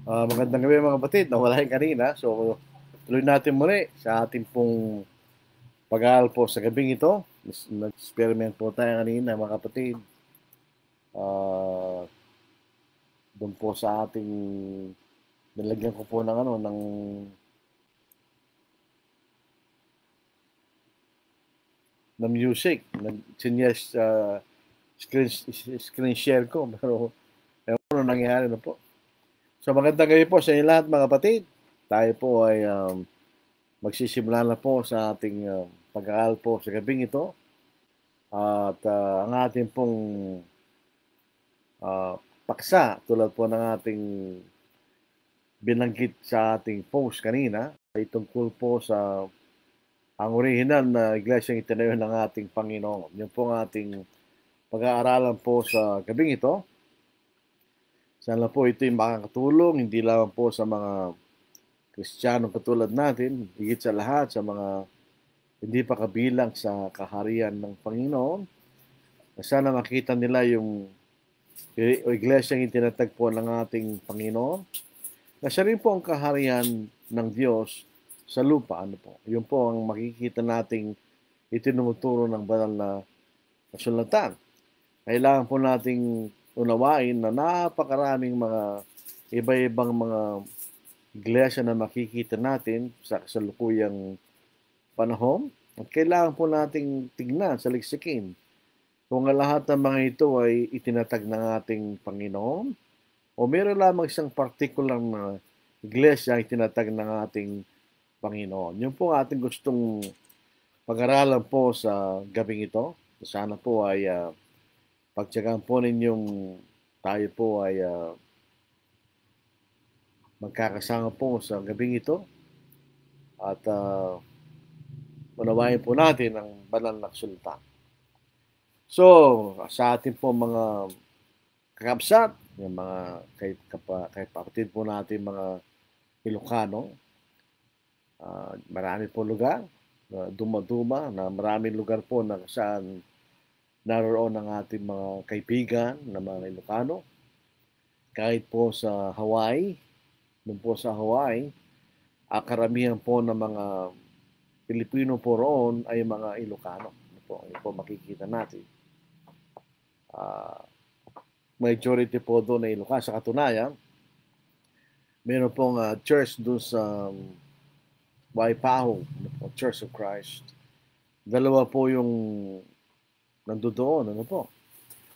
Magandang gabi mga kapatid, nawala yung kanina. So, tuloy natin muli sa ating pong pag-aaral po sa gabing ito. Nag-experiment po tayo kanina mga kapatid. Doon po sa ating nilagyan ko po ng music. Nag-suggest screen share ko pero ewan ko ano nangyari na po. So magandang gabi po sa inyo lahat mga kapatid. Tayo po ay magsisimula na po sa ating pag-aaral po sa gabing ito. At ang ating pong paksa, tulad po ng ating binanggit sa ating post kanina, ay tungkol po sa ang original na iglesyang itinayo ng ating Panginoon. Yun po ang ating pag-aaralan po sa gabing ito. Sana po ito yung makakatulong, hindi lang po sa mga Kristiyanong katulad natin, higit sa lahat sa mga hindi pa kabilang sa kaharian ng Panginoon. Sana makita nila yung iglesyang itinatagpo ng ating Panginoon. Na siya rin po ang kaharian ng Diyos sa lupa. Ano po? Yun po ang makikita nating itinuturo ng banal na kasulatan. Kailangan po nating unawain na napakaraming mga iba-ibang mga iglesia na makikita natin sa kasalukuyang panahon. At kailangan po nating tignan, saliksikin kung ang lahat ng mga ito ay itinatag ng ating Panginoon o meron lamang isang particular na iglesia ay itinatag ng ating Panginoon. Yun po ating gustong pag-aralan po sa gabing ito. Sana po ay pagtsagaan po ninyong tayo po ay magkakasama po sa gabing ito at unawain po natin ang banal na kasulatan. So, sa ating po mga kakabsat, yung mga kay kapatid po natin mga Ilocano, marami po lugar, duma-duma na maraming lugar po na saan naroon ang ating mga kaibigan na mga Ilocano. Kahit po sa Hawaii, doon po sa Hawaii, karamihan po ng mga Pilipino po roon ay mga Ilocano. Ito po makikita natin. Majority po doon ay Ilocano. Sa katunayan, meron pong church doon sa Waipahu, Church of Christ. Dalawa po yung nandoon,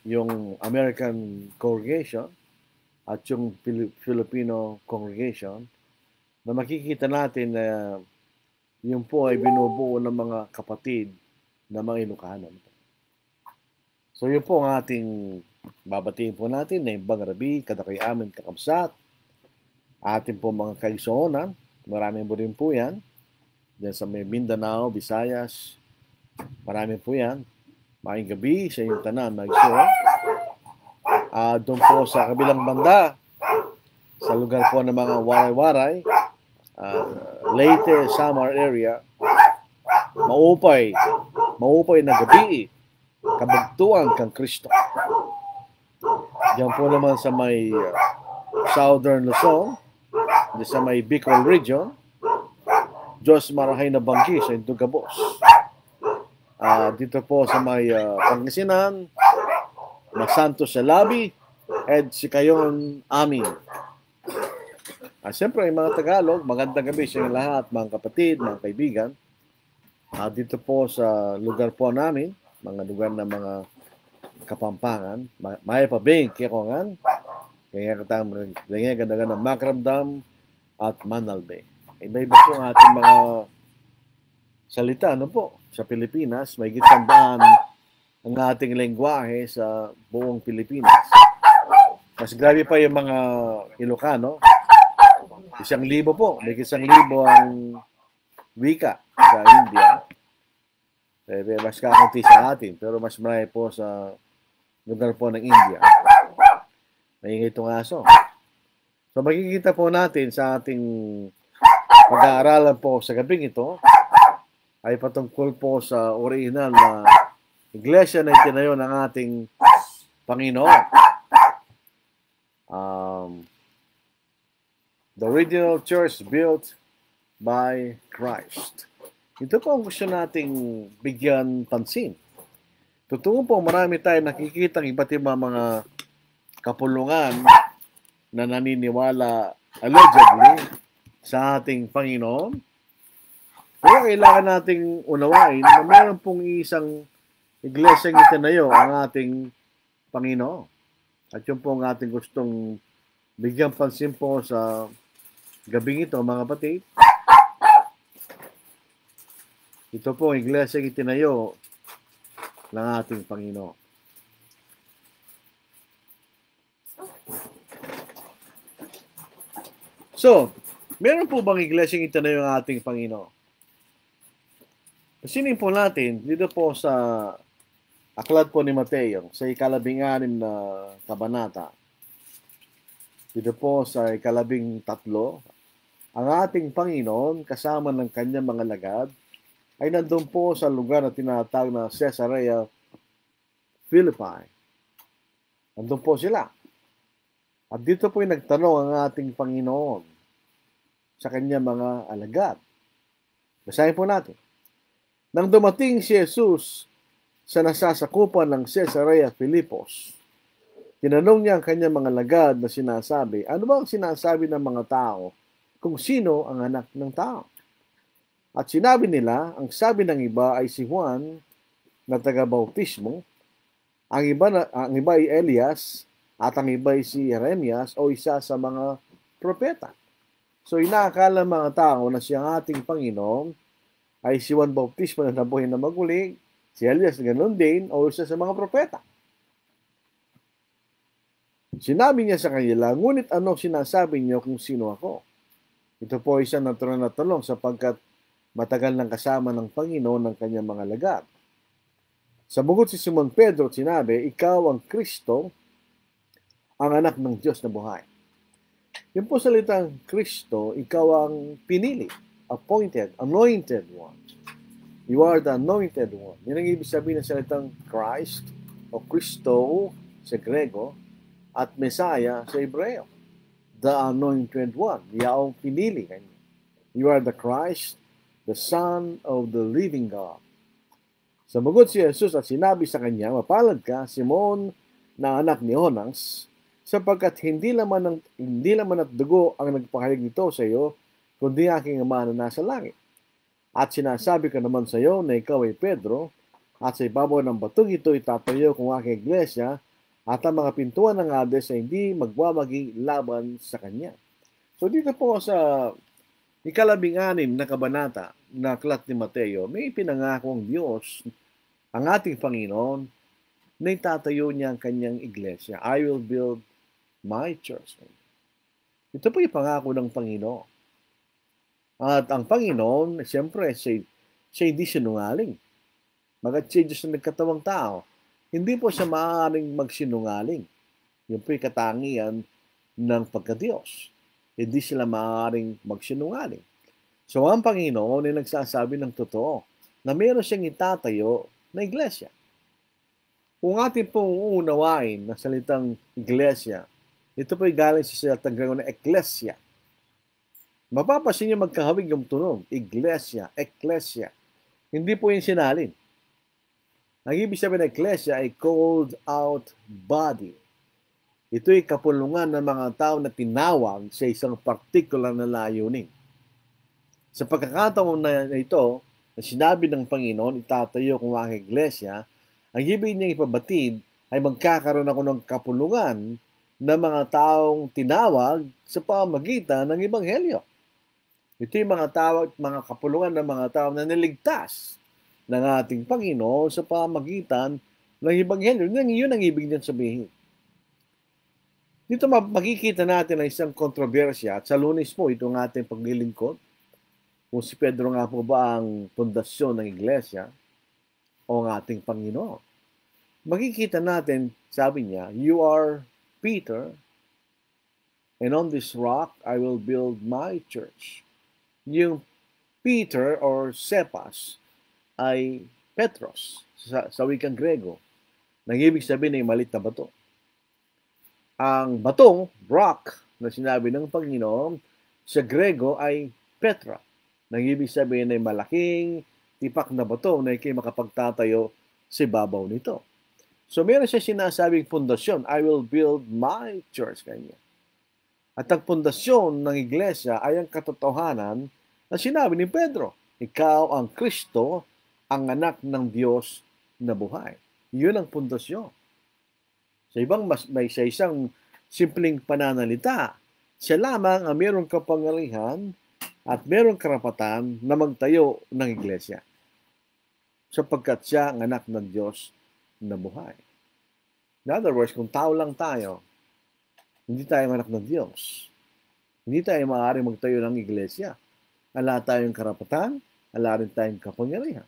yung American congregation at yung Filipino congregation na makikita natin na yun po ay binubuo ng mga kapatid na mga Ilocano. So yun po ang ating babatiin po natin na ibang rabi, kadakay amin kakabsat, ating po mga kaigsuonan, maraming po rin po yan, dyan sa may Mindanao, Visayas, marami po yan. Maayong gabi sa inyong tanan, mag-share. Doon po sa kabilang banda, sa lugar po ng mga waray-waray, Leyte, Samar area, maupay na gabi, kabagtuan kang Kristo. Diyan po naman sa may Southern Luzon, sa may Bicol region, Diyos marahay na banggi sa Indugabos. Dito po sa may Pangasinan, Masanto sa Labi, Ed Sikayon Amin. Siyempre, mga Tagalog, magandang gabi sa inyo lahat, mga kapatid, mga kaibigan. Dito po sa lugar po namin, mga lugar na mga Kapampangan, may pabing, kikongan, kaya katang ganda ng Macramdam at Manalbe. Iba-iba po ang ating mga salita, sa Pilipinas, may gitandaan ang ating lengguwahe sa buong Pilipinas. Mas grabe pa yung mga Ilocano, 1,000 po, may 1,000 ang wika sa India. Mas kakunti sa atin, pero mas marami po sa lugar po ng India. Maingay itong aso. So makikita po natin sa ating pag-aaralan po sa gabing ito ay patungkol po sa original na iglesia na itinayo ng ating Panginoon. The original church built by Christ. Ito po ang gusto nating bigyan pansin. Totoo po, marami tayo nakikita ng iba't ibang mga kapulungan na naniniwala allegedly sa ating Panginoon. Pero kailangan nating unawain na meron pong isang iglesyang itinayo ang ating Panginoon. At yun po ang ating gustong bigyan pansin po sa gabing ito, mga kapatid. Ito po ang iglesyang itinayo ng ating Panginoon. So, meron po bang iglesyang itinayo ng ating Panginoon? Pasinin po natin dito po sa aklat po ni Mateo sa ika-16 na kabanata. Dito po sa ika-13, ang ating Panginoon kasama ng kanyang mga lagad ay nandun po sa lugar na tinatawag na Caesarea Philippi. Nandun po sila. At dito po yung nagtanong ang ating Panginoon sa kanyang mga alagad. Basahin po natin. Nang dumating si Jesus sa nasasakupan ng Caesarea Philippos, tinanong niya ang kanyang mga lagad na sinasabi, ano ba ang sinasabi ng mga tao kung sino ang anak ng tao? At sinabi nila, ang sabi ng iba ay si Juan na taga-bautismo, ang iba ay Elias, at ang iba ay si Jeremias o isa sa mga propeta. So inaakala mga tao na siyang ating Panginoon ay si Juan Bautismo na nabuhay na maguli, si Elias ganoon din, o isa sa mga propeta. Sinabi niya sa kanila, ngunit ano sinasabi niyo kung sino ako? Ito po ay isang natural na tanong sapagkat matagal nang kasama ng Panginoon ng kanyang mga lagad. Sabugot si Simon Pedro at sinabi, ikaw ang Kristo, ang anak ng Diyos na buhay. Yung po salitang Kristo, ikaw ang pinili, appointed, anointed one. You are the anointed one. Yan ang ibig sabihin ng salitang Christ o Kristo sa Grego at Messiah sa Hebreo. The anointed one. Yaong pinili kanya. You are the Christ, the Son of the living God. Sumagot si Jesus at sinabi sa kanya, mapalad ka, Simon, na anak ni Jonas, sapagkat hindi laman at dugo ang nagpahayag nito sa iyo, kundi aking Ama na nasa langit. At sinasabi ko naman sa iyo na ikaw ay Pedro, at sa ibabaw ng batong ito itatayo kung aking iglesia, at ang mga pintuan ng Hades ay hindi magwawagi laban sa kanya. So dito po sa ika-16 na kabanata na aklat ni Mateo, may pinangako ang Diyos, ang ating Panginoon, na itatayo niya ang kanyang iglesia. I will build my church. Ito po yung pangako ng Panginoon. At ang Panginoon, siyempre, siya hindi sinungaling. Magat siya Diyos na nagkatawang tao, hindi po siya maaaring magsinungaling. Yun po yung katangian ng pagka-Diyos. Hindi sila maaaring magsinungaling. So ang Panginoon ay nagsasabi ng totoo na meron siyang itatayo na iglesia. Kung atin pong uunawain na salitang iglesia, ito po ay galing sa salitang Grego na ekklesia. Mapapasin niyo magkahawig yung tunog. Iglesia, ekklesia. Hindi po yung sinalin. Ang ibig sabihin ng ekklesia ay called out body. Ito ay kapulungan ng mga tao na tinawag sa isang particular na layunin. Sa pagkakataon na ito, na sinabi ng Panginoon, itatayo kong aking iglesia, ang ibig niyang ipabatid ay magkakaroon ako ng kapulungan ng mga taong tinawag sa pamamagitan ng Ebanghelyo. Ito yung mga kapulungan ng mga tao na niligtas ng ating Panginoon sa pamamagitan ng Ebanghelyo. Yun ang ibig niyang sabihin. Dito makikita natin ang isang kontrobersya at sa Lunes po itong ating paglilingkod. Kung si Pedro nga po ba ang pundasyon ng iglesia o ang ating Panginoon. Makikita natin, sabi niya, you are Peter, and on this rock I will build my church. Yung Peter or Cephas ay Petros sa wikang Grego. Nang ibig sabihin ay malit na bato. Ang batong, rock, na sinabi ng Panginoon, sa Grego ay Petra. Nang ibig sabihin ay malaking tipak na bato na ikay makapagtatayo sa babaw nito. So meron siya sinasabing pundasyon, I will build my church kanya. At ang pundasyon ng iglesia ay ang katotohanan na sinabi ni Pedro, ikaw ang Kristo, ang anak ng Diyos na buhay. Yun ang pundasyon. Sa ibang may sa isang simpleng pananalita, siya lamang ang mayroong kapangyarihan at mayroong karapatan na magtayo ng iglesia. Sapagkat siya ang anak ng Diyos na buhay. In other words, kung tao lang tayo, hindi tayo anak ng Diyos. Hindi tayo maaaring magtayo ng iglesia. Wala tayong karapatan, wala rin tayong kapangyarihan.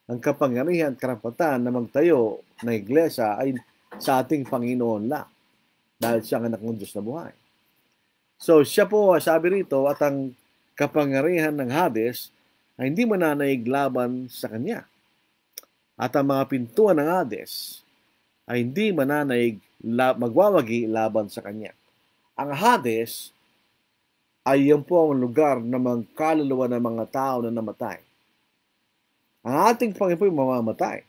Ang kapangyarihan at karapatan na magtayo ng iglesia ay sa ating Panginoon lang. Dahil siya ang anak ng Diyos na buhay. So siya po, sabi rito, at ang kapangyarihan ng Hades ay hindi mananaig laban sa kanya. At ang mga pintuan ng Hades ay hindi mananaig magwawagi laban sa kanya. Ang Hades ay yan po ang lugar ng mga kaluluwa ng mga tao na namatay. Ang ating Panginoon po mamamatay.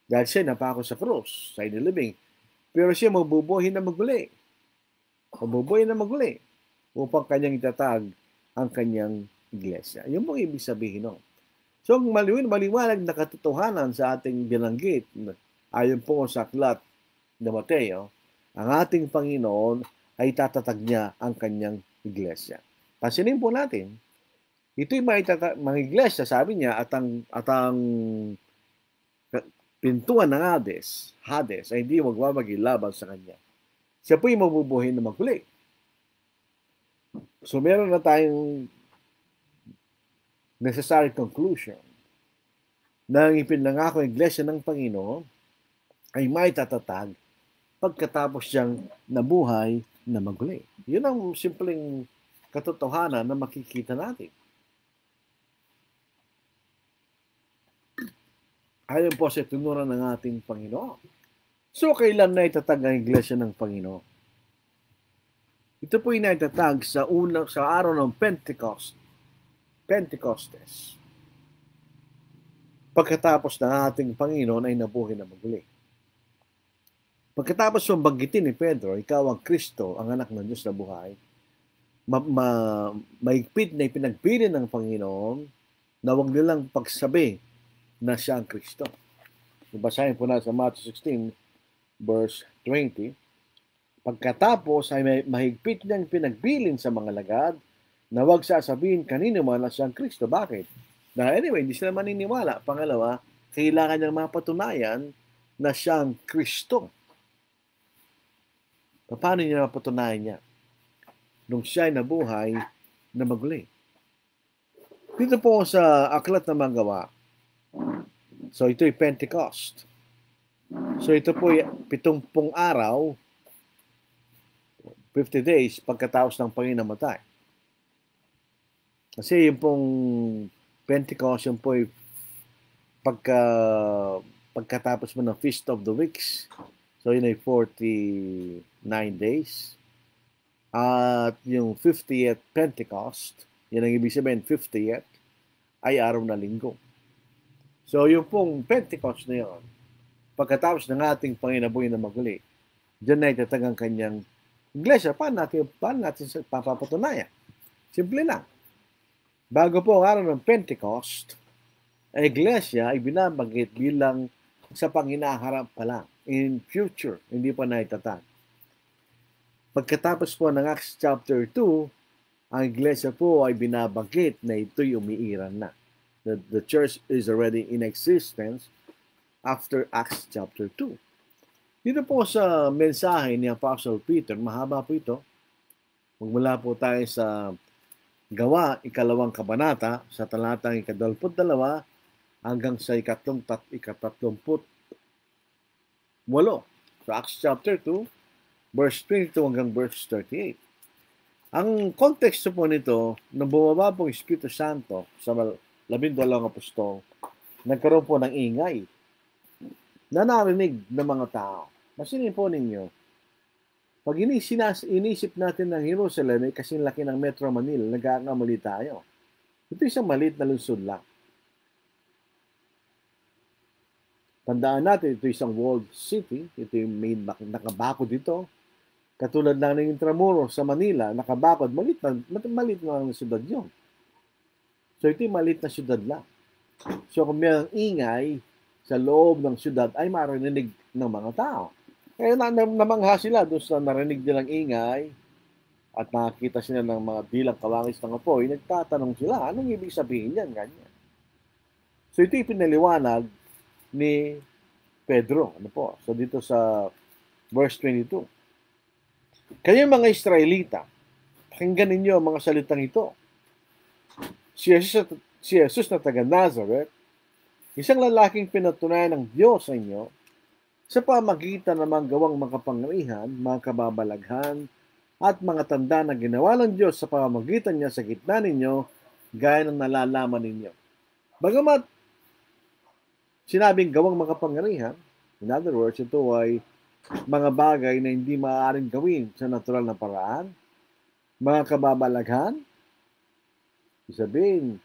Dahil siya napako sa krus, sa inilibing. Pero siya mabubuhay na maguli. Mabubuhay na maguli upang kanyang itatag ang kanyang iglesia. Yun pong ibig sabihin nun. So, maliwanag na katotohanan sa ating binanggit, ayon po sa aklat na Mateo, ang ating Panginoon ay tatatag niya ang kanyang iglesia. Pansinin po natin, ito'y mga iglesia, sabi niya, at ang pintuan ng Hades ay hindi magwawagi laban sa kanya. Siya po'y mabubuhay na maguli. So meron na tayong necessary conclusion na ang ipinangako ng iglesia ng Panginoon ay may tatatag pagkatapos siyang nabuhay na maguli. Yun ang simpleng katotohanan na makikita natin. Ayon po sa tunuran ng ating Panginoon. So, kailan na itatag ang iglesia ng Panginoon? Ito po ay naitatag sa araw ng Pentecostes. Pagkatapos ng ating Panginoon ay nabuhay na maguli. Pagkatapos yung banggitin ni Pedro, ikaw ang Kristo, ang anak ng Diyos na buhay, maigpit na ipinagpili ng Panginoon na huwag nilang pagsabi na siya ang Kristo. Basahin po na sa Matthew 16, verse 20. Pagkatapos ay mahigpit niyang pinagbilin sa mga lagad na huwag sasabihin kanino man na siya ang Kristo. Bakit? Dahil anyway, hindi sila maniniwala. Pangalawa, kailangan niyang mapatunayan na siya ang Kristo. Paano niya mapatunayan niya? Nung siya ay nabuhay na maguli. Dito po sa aklat ng mga gawa, so ito'y Pentecost. So ito po 70 araw, 50 days pagkatapos ng Panginoon namatay. Kasi yung pong Pentecost, yung po pagkatapos mo ng Feast of the Weeks. So yun ay 49 days. At yung 50th Pentecost, yun ang ibig sabihin 50th, ay araw na linggo. So yung pong Pentecost na yun, pagkatapos ng ating Panginoon na maguli, diyan na itatag ang kanyang iglesia. Paano natin papapatunayan? Simple lang. Bago po ang araw ng Pentecost, ang iglesia ay binabanggit bilang sa panginaharap pa lang. In future, hindi pa naitatag. Pagkatapos po ng Acts chapter 2, ang iglesia po ay binabanggit na ito'y umiiran na. The church is already in existence after Acts chapter 2. Dito po sa mensahe ni Apostle Peter, mahaba po ito. Magmula po tayo sa Gawa, 2 kabanata, sa talatang 22 hanggang sa 38. So Acts chapter 2, verse 22 hanggang verse 38. Ang konteksto po nito, nung bumaba po ang Espiritu Santo sa 12 apostol, nagkaroon po ng ingay na narinig ng mga tao. Masinin po ninyo, Pag inisip natin ng Jerusalem, ay kasing laki ng Metro Manila, nagkakamali tayo. Ito isang maliit na lungsod lang. Tandaan natin, ito isang walled city. Ito yung may nakabakod dito. Katulad lang ng Intramuros sa Manila, nakabakod, malit na ang syudad yun. So ito yung maliit na syudad lang. So kung may ingay sa loob ng syudad, ay marinig ng mga tao. Kaya namangha sila doon sa narinig nilang ingay at nakakita sila ng mga dilang kawangis ng apoy, nagtatanong sila, anong ibig sabihin yan? Ganyan. So ito yung pinaliwanag ni Pedro. Ano po? So dito sa verse 22. Kaya mga Israelita, pakinggan ninyo ang mga salitang ito. Si Jesus na taga Nazareth, isang lalaking pinatunayan ng Diyos sa inyo sa pamagitan ng mga gawang makapangyarihan, mga kababalaghan, at mga tanda na ginawa ng Diyos sa pamamagitan niya sa gitna ninyo, gaya ng nalalaman ninyo. Bagamat sinabing gawang makapangyarihan, in other words, ito ay mga bagay na hindi maaaring gawin sa natural na paraan, mga kababalaghan, sabihin,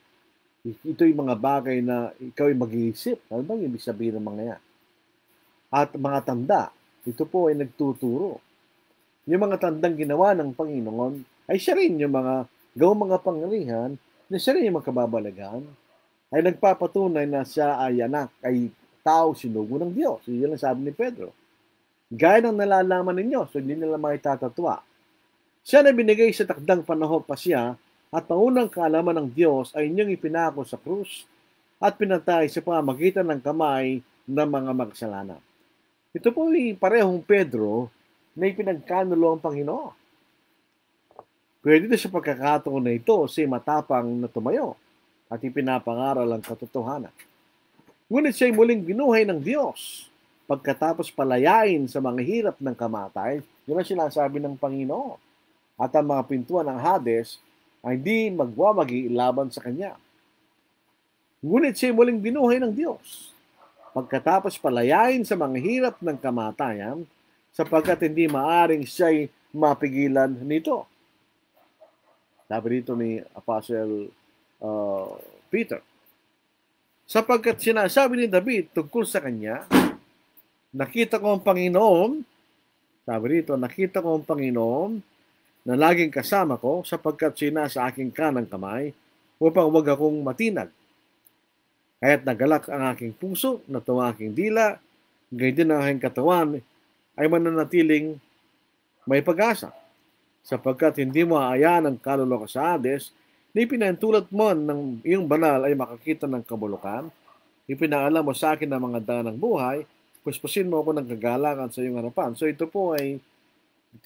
ito yung mga bagay na ikaw ay mag-iisip. Ano bang ibig sabihin ng mga yan? At mga tanda, ito po ay nagtuturo. Yung mga tandang ginawa ng Panginoon, ay siya rin yung mga gawang mga pangyarihan, na siya rin yung mga kababalaghan, ay nagpapatunay na siya ay anak, ay tao sinugo ng Diyos. Yun ang sabi ni Pedro. Gaya ng nalalaman ninyo, so hindi nila maitatatwa. Siya na binigay sa takdang panahon pa siya, at paunang kaalaman ng Diyos ay inyong ipinako sa krus at pinatay sa pamamagitan ng kamay ng mga magsalanan. Ito po ay parehong Pedro na ipinagkanulo ang Panginoon. Pwede ito sa pagkakataon na ito si matapang na tumayo at ipinapangaral ang katotohanan. Ngunit siya'y muling binuhay ng Diyos pagkatapos palayain sa mga hirap ng kamatay. Yun ang sinasabi ng Panginoon. At ang mga pintuan ng Hades ay hindi magwawagi laban sa Kanya. Ngunit siya'y muling binuhay ng Diyos pagkatapos palayain sa mga hirap ng kamatayan sapagkat hindi maaring siya'y mapigilan nito. Sabi dito ni Apostle Peter. Sapagkat sinasabi ni David tungkol sa kanya, nakita ko ang Panginoon, sabi dito, nakita ko ang Panginoon na laging kasama ko sapagkat siya nasa aking kanang kamay upang wag akong matinag. Kaya't nagalak ang aking puso, natuwa aking dila, gayon din ang aking katawan ay mananatiling may pag-asa. Sapagkat hindi mo aayaan ang kaluluwa sa Hades, na ipinahintulot mo ng iyong banal ay makakita ng kabulukan, ipinaalam mo sa akin ang mga daan ng buhay, puspusin mo ako ng kagalangan sa iyong harapan. So ito po ay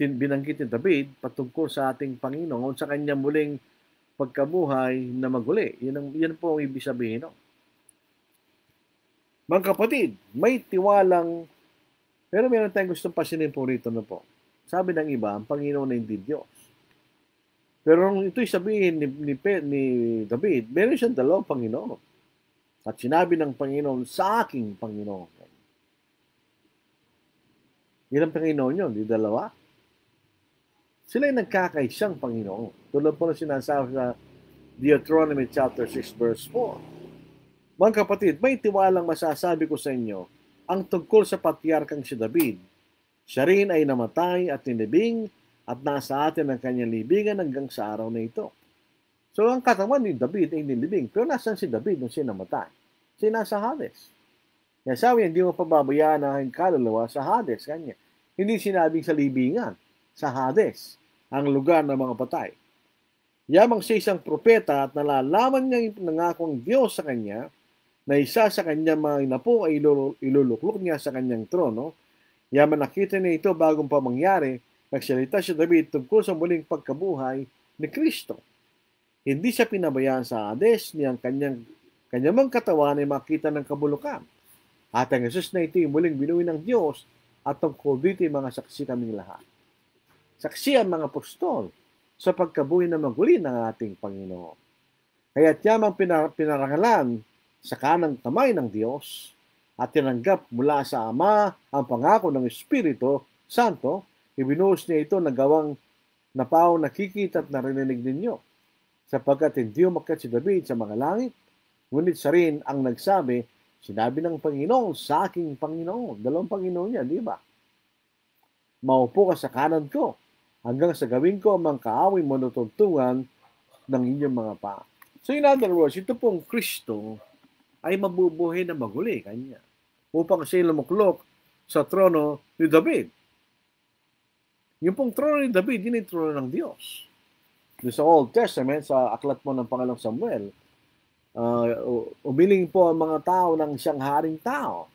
binanggit ni David patungkol sa ating Panginoon sa kanyang muling pagkabuhay na maguli. Yan po ang ibig sabihin. No? Mga kapatid, may tiwalang, pero meron tayong gustong pasinin po rito na po. Sabi ng iba, ang Panginoon na hindi Diyos. Pero nung ito'y sabihin ni David, meron siyang dalawang Panginoon. At sinabi ng Panginoon, sa aking Panginoon. Ilang Panginoon yun? Di dalawa? Sila ay nagkakaisang Panginoon. Tulad po na sinasabi sa Deuteronomy chapter 6 verse 4. Mga kapatid, may tiwalang masasabi ko sa inyo ang tungkol sa patriarkang si David. Siya rin ay namatay at tinibing at nasa atin ang kanyang libingan hanggang sa araw na ito. So ang katawan ni David ay nilibing. Pero nasan si David nung siya namatay? Siya nasa Hades. Kaya sabi, hindi mo pababayaan ang kaluluwa sa Hades. Kanya. Hindi sinabing sa libingan, sa Hades, ang lugar ng mga patay. Yamang siya isang propeta at nalalaman niya yung nangakong Diyos sa kanya, na isa sa kanyang mga inapo ay iluluklok niya sa kanyang trono. Yaman nakita niya ito bagong pa mangyari, nagsalita si David tungkol sa muling pagkabuhay ni Kristo. Hindi siya pinabayaan sa Hades, niyang kanyang katawan ay makita ng kabulukan. At ang Jesus na ito yung muling binuhay ng Diyos at tungkol dito yung mga saksi kaming lahat. Saksi ang mga apostol sa pagkabuhay na maguli ng ating Panginoon. Kaya't yamang pinarangalan sa kanang kamay ng Diyos at tinanggap mula sa Ama ang pangako ng Espiritu Santo, Ibinuhos niya ito na gawang napaw nakikita at narinig ninyo, sapagkat hindi umakyat si David sa mga langit, ngunit siya rin ang nagsabi, sinabi ng Panginoon sa aking Panginoon. Dalawang Panginoon niya, di ba? Maupo ka sa kanan ko, hanggang sa gawin ko ang mga kaaway mo na tungtungan ng inyong mga paa. So in other words, ito pong Kristo ay mabubuhay na maguli kanya upang siya lumuklok sa trono ni David. Yung pong trono ni David, yun yung trono ng Diyos. Doon sa Old Testament, sa aklat mo ng Pangalawang Samuel, umiling po ang mga tao ng siyang haring tao.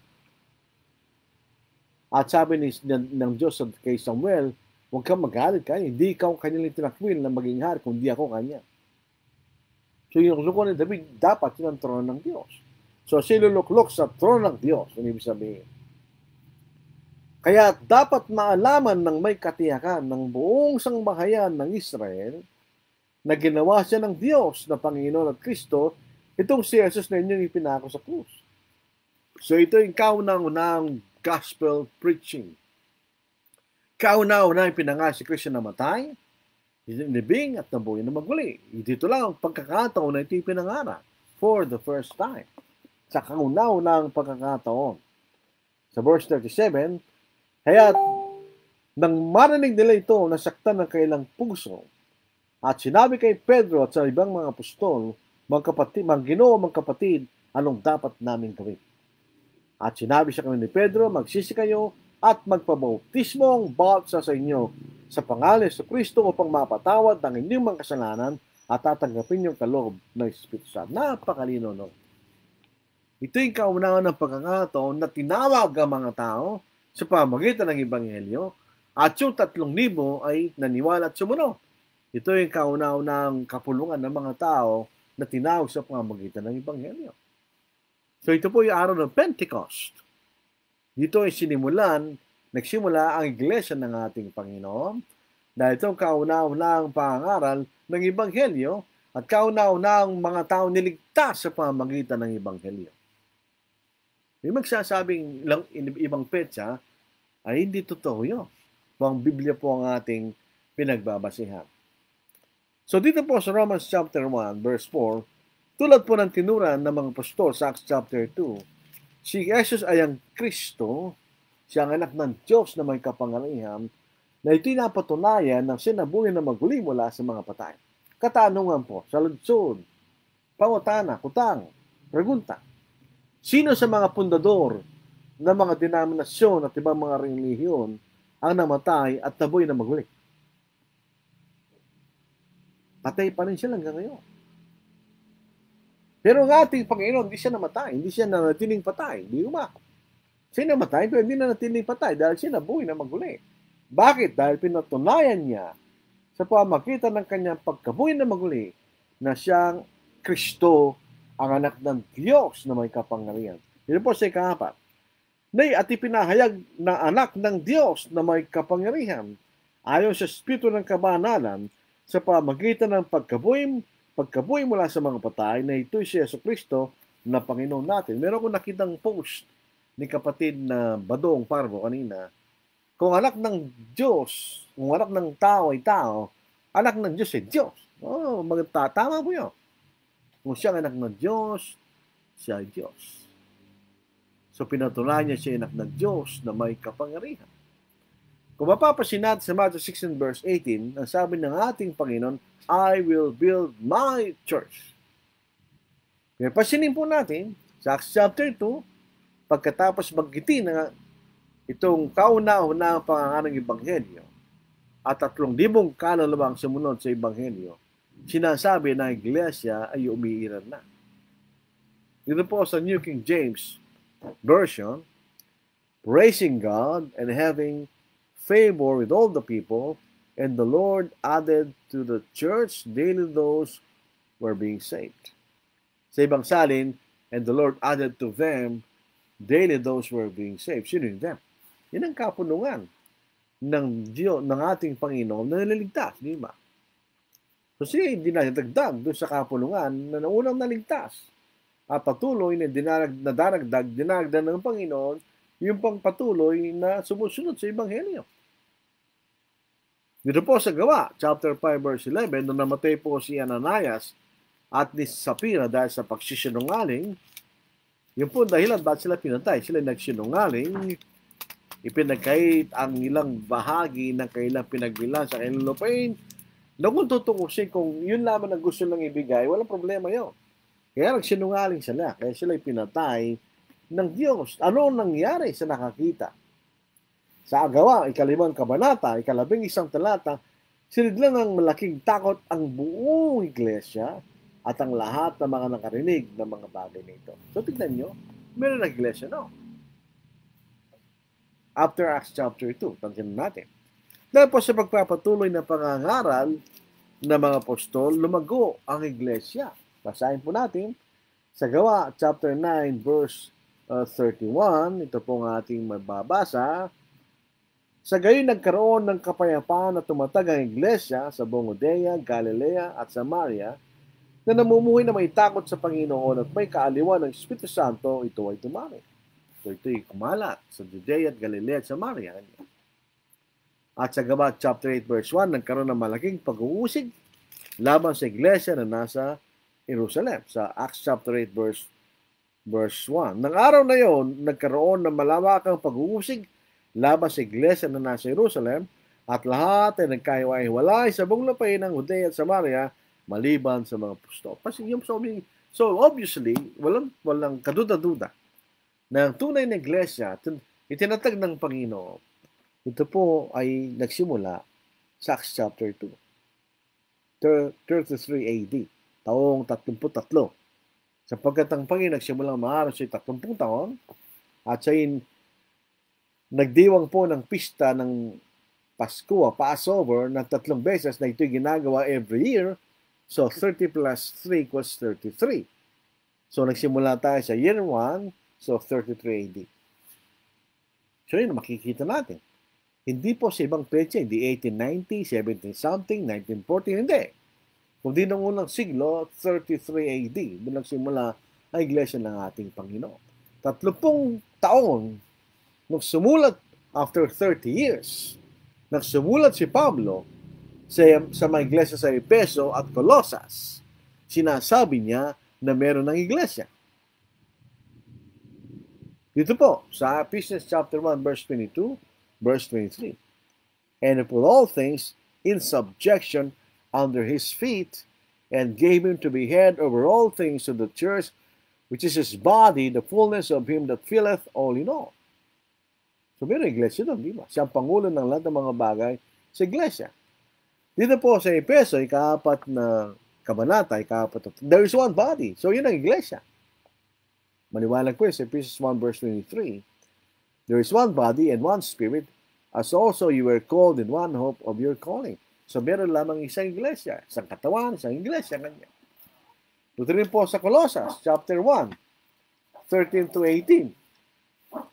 At sabi ng Diyos kay Samuel, huwag kang magalit kanya. Hindi ikaw kanilang tinakwil na maging hari, kundi ako kanya. So yung luklok ni David, dapat yun ang trono ng Diyos. So siya luluklok sa trono ng Diyos, ang ibig sabihin. Kaya dapat maalaman ng may katiyakan ng buong sangbahayan ng Israel na ginawa siya ng Diyos na Panginoon at Kristo, itong si Jesus na inyong ipinako sa krus. So ito yung kaunang-unang gospel preaching. Kauna-una pinangaral si Kristo na matay, nibing at nabuhay na maguli. Dito lang ang pagkakataon na ito pinangara for the first time. Sa kauna-unang pagkakataon. Sa verse 37, kaya nang marinig nila ito, nasaktan ng kailang puso, at sinabi kay Pedro at sa ibang mga apostol, mga Ginoo, mga kapatid, anong dapat namin gawin? At sinabi sa kanila ni Pedro, magsisi kayo at magpabautismo ang bawat sa inyo sa pangalan sa Kristo upang mapatawad ang inyong mga kasalanan at tatanggapin yung kaloob ng Espiritu Santo. Napakalino, no? Ito yung kaunahan ng pagkakataon na tinawag ang mga tao sa pamamagitan ng Ebanghelyo at yung 3,000 ay naniwala at sumunod. Ito yung kauna-unang kapulungan ng mga tao na tinawag sa pamamagitan ng Ebanghelyo. So ito po yung araw ng Pentecost. Dito ay nagsimula ang iglesia ng ating Panginoon dahil itong kauna-unang pangaral ng Ebanghelyo at kauna-unang mga tao niligtas sa pamamagitan ng Ebanghelyo. May magsasabing ibang petsa ay hindi totoo yun. Ang Biblia po ang ating pinagbabasihan. So dito po sa Romans chapter 1 verse 4, tulad po ng tinuran ng mga apostol sa Acts chapter 2, si Jesus ay ang Kristo, siya ang anak ng Diyos na may kapangyarihan, na ito'y napatunayan ng sinabuhay na maguli mula sa mga patay. Katanungan po, sa lunsod, pangutana, kutang, pregunta, sino sa mga pundador ng mga denominasyon at ibang mga relihiyon ang namatay at nabuhay na maguli? Patay pa rin siya hanggang ngayon. Pero ang ating Panginoon, hindi siya namatay. Hindi siya nanatiling patay. Hindi ba? Siya namatay, pero hindi nanatiling patay dahil siya nabuhay na maguli. Bakit? Dahil pinatunayan niya sa pamagitan ng kanyang pagkabuhay na maguli na siyang Kristo, ang anak ng Diyos na may kapangyarihan. Yun po sa ika-4. At ipinahayag na anak ng Diyos na may kapangyarihan ayon sa Espiritu ng kabanalan sa pamagitan ng pagkabuhay mula sa mga patay na ito'y si Jesucristo na Panginoon natin. Meron akong nakitang post ni kapatid na Badong Parvo kanina. Kung anak ng Diyos, kung anak ng tao ay tao, anak ng Diyos ay Diyos. Oh, tama po yun. Kung siya ang anak ng Diyos, siya ay Diyos. So pinatunayan niya siya anak ng Diyos na may kapangyarihan. Kung mapapasin natin sa Matthew 16 verse 18, ang sabi ng ating Panginoon, I will build my church. Kaya pasinin po natin sa Acts chapter 2, pagkatapos magkiti na itong kauna-una pangangaral ng Ebanghelyo at 3,000 kaluluwang sumunod sa Ebanghelyo, sinasabi na iglesia ay umiiral na. Dito po sa New King James Version, praising God and having favor with all the people, and the Lord added to the church daily those who were being saved. Sa ibang salin, and the Lord added to them daily those who were being saved. Sino yun them? Yan ang kapunungan ng Diyos, ng ating Panginoon na naliligtas, di ba? Kasi hindi na dagdag doon sa kapulungan na naunang naligtas. At patuloy na dinaragdag ng Panginoon yung pangpatuloy na sumusunod sa Ebanghelyo. Dito po sa Gawa, chapter 5, verse 11, nung namatay po si Ananias at ni Sapphira dahil sa pagsisinungaling, yun po dahilan bakit sila pinatay. Sila nagsinungaling, ipinagkait ang ilang bahagi ng kailang pinagbilan sa kailang lupain. Na kung tutukusin, kung yun lamang ang gusto lang ibigay, walang problema yun. Kaya nagsinungaling sila, kaya sila pinatay ng Diyos. Ano nangyari sa nakakita? Sa Gawa, 5 kabanata, 11 talata, sinidlan ng malaking takot ang buong iglesia at ang lahat ng mga nakarinig ng mga bagay nito. So tignan nyo, meron ng iglesia, no? After Acts chapter 2, tangkin natin. Dahil po sa pagpapatuloy ng pangangaral ng mga apostol, lumago ang iglesia. Basahin po natin sa Gawa, chapter 9, verse 31. Ito po ang ating mababasa. Sa gayon nagkaroon ng kapayapaan at tumatag ang iglesia sa buong Judea, Galilea at Samaria na namumuhay na may takot sa Panginoon at may kaaliwan ng Espiritu Santo, ito ay tumari. So ito'y kumalat sa Judea at Galilea at Samaria. At sa Gawa chapter 8 verse 1, nagkaroon ng malaking pag-uusig laban sa iglesia na nasa Jerusalem. Sa Acts chapter 8 verse 1. Nang araw na yon, nagkaroon ng malawakang pag-uusig laban sa iglesia na nasa Jerusalem, at lahat ay nagkahiwa-hiwalay sa buong lupain ng Judea at Samaria maliban sa mga apostol. So obviously, walang kaduda-duda na ang tunay na iglesia, itinatag ng Panginoon, ito po ay nagsimula sa Acts chapter 2, 33 AD, taong 33. Sapagkat ang Panginoon nagsimulang maaraw siya 30 taon, at siya nagdiwang po ng pista ng Pasko, Passover, ng 3 beses na ito'y ginagawa every year. So 30 plus 3 equals 33. So nagsimula tayo sa year 1, so 33 AD. So yun, makikita natin. Hindi po sa ibang petsa, hindi 1890, 17-something, 1914, hindi. Kundi noong unang siglo, 33 AD, doon nagsimula ang iglesia ng ating Panginoon. 30 taon, nung sumulat after 30 years, nagsumulat si Pablo sa mga iglesia sa Efeso at Colosas. Sinasabi niya na meron ng iglesia. Dito po, sa Ephesians chapter 1, verse 22, verse 23. And he put all things in subjection under his feet, and gave him to be head over all things to the church, which is his body, the fullness of him that filleth all in all. So, meron iglesia doon, di ba? Siya ang pangulo ng lahat ng mga bagay sa iglesia. Dito po sa Efeso, ika-4 na kabanata, there is one body. So, yun ang iglesia. Maniwalag ko sa Ephesians 1 verse 23. There is one body and one spirit, as also you were called in one hope of your calling. So, meron lamang isang iglesia, isang katawan, isang iglesia, ganyan. Ito rin po sa Colosas, chapter 1, 13 to 18.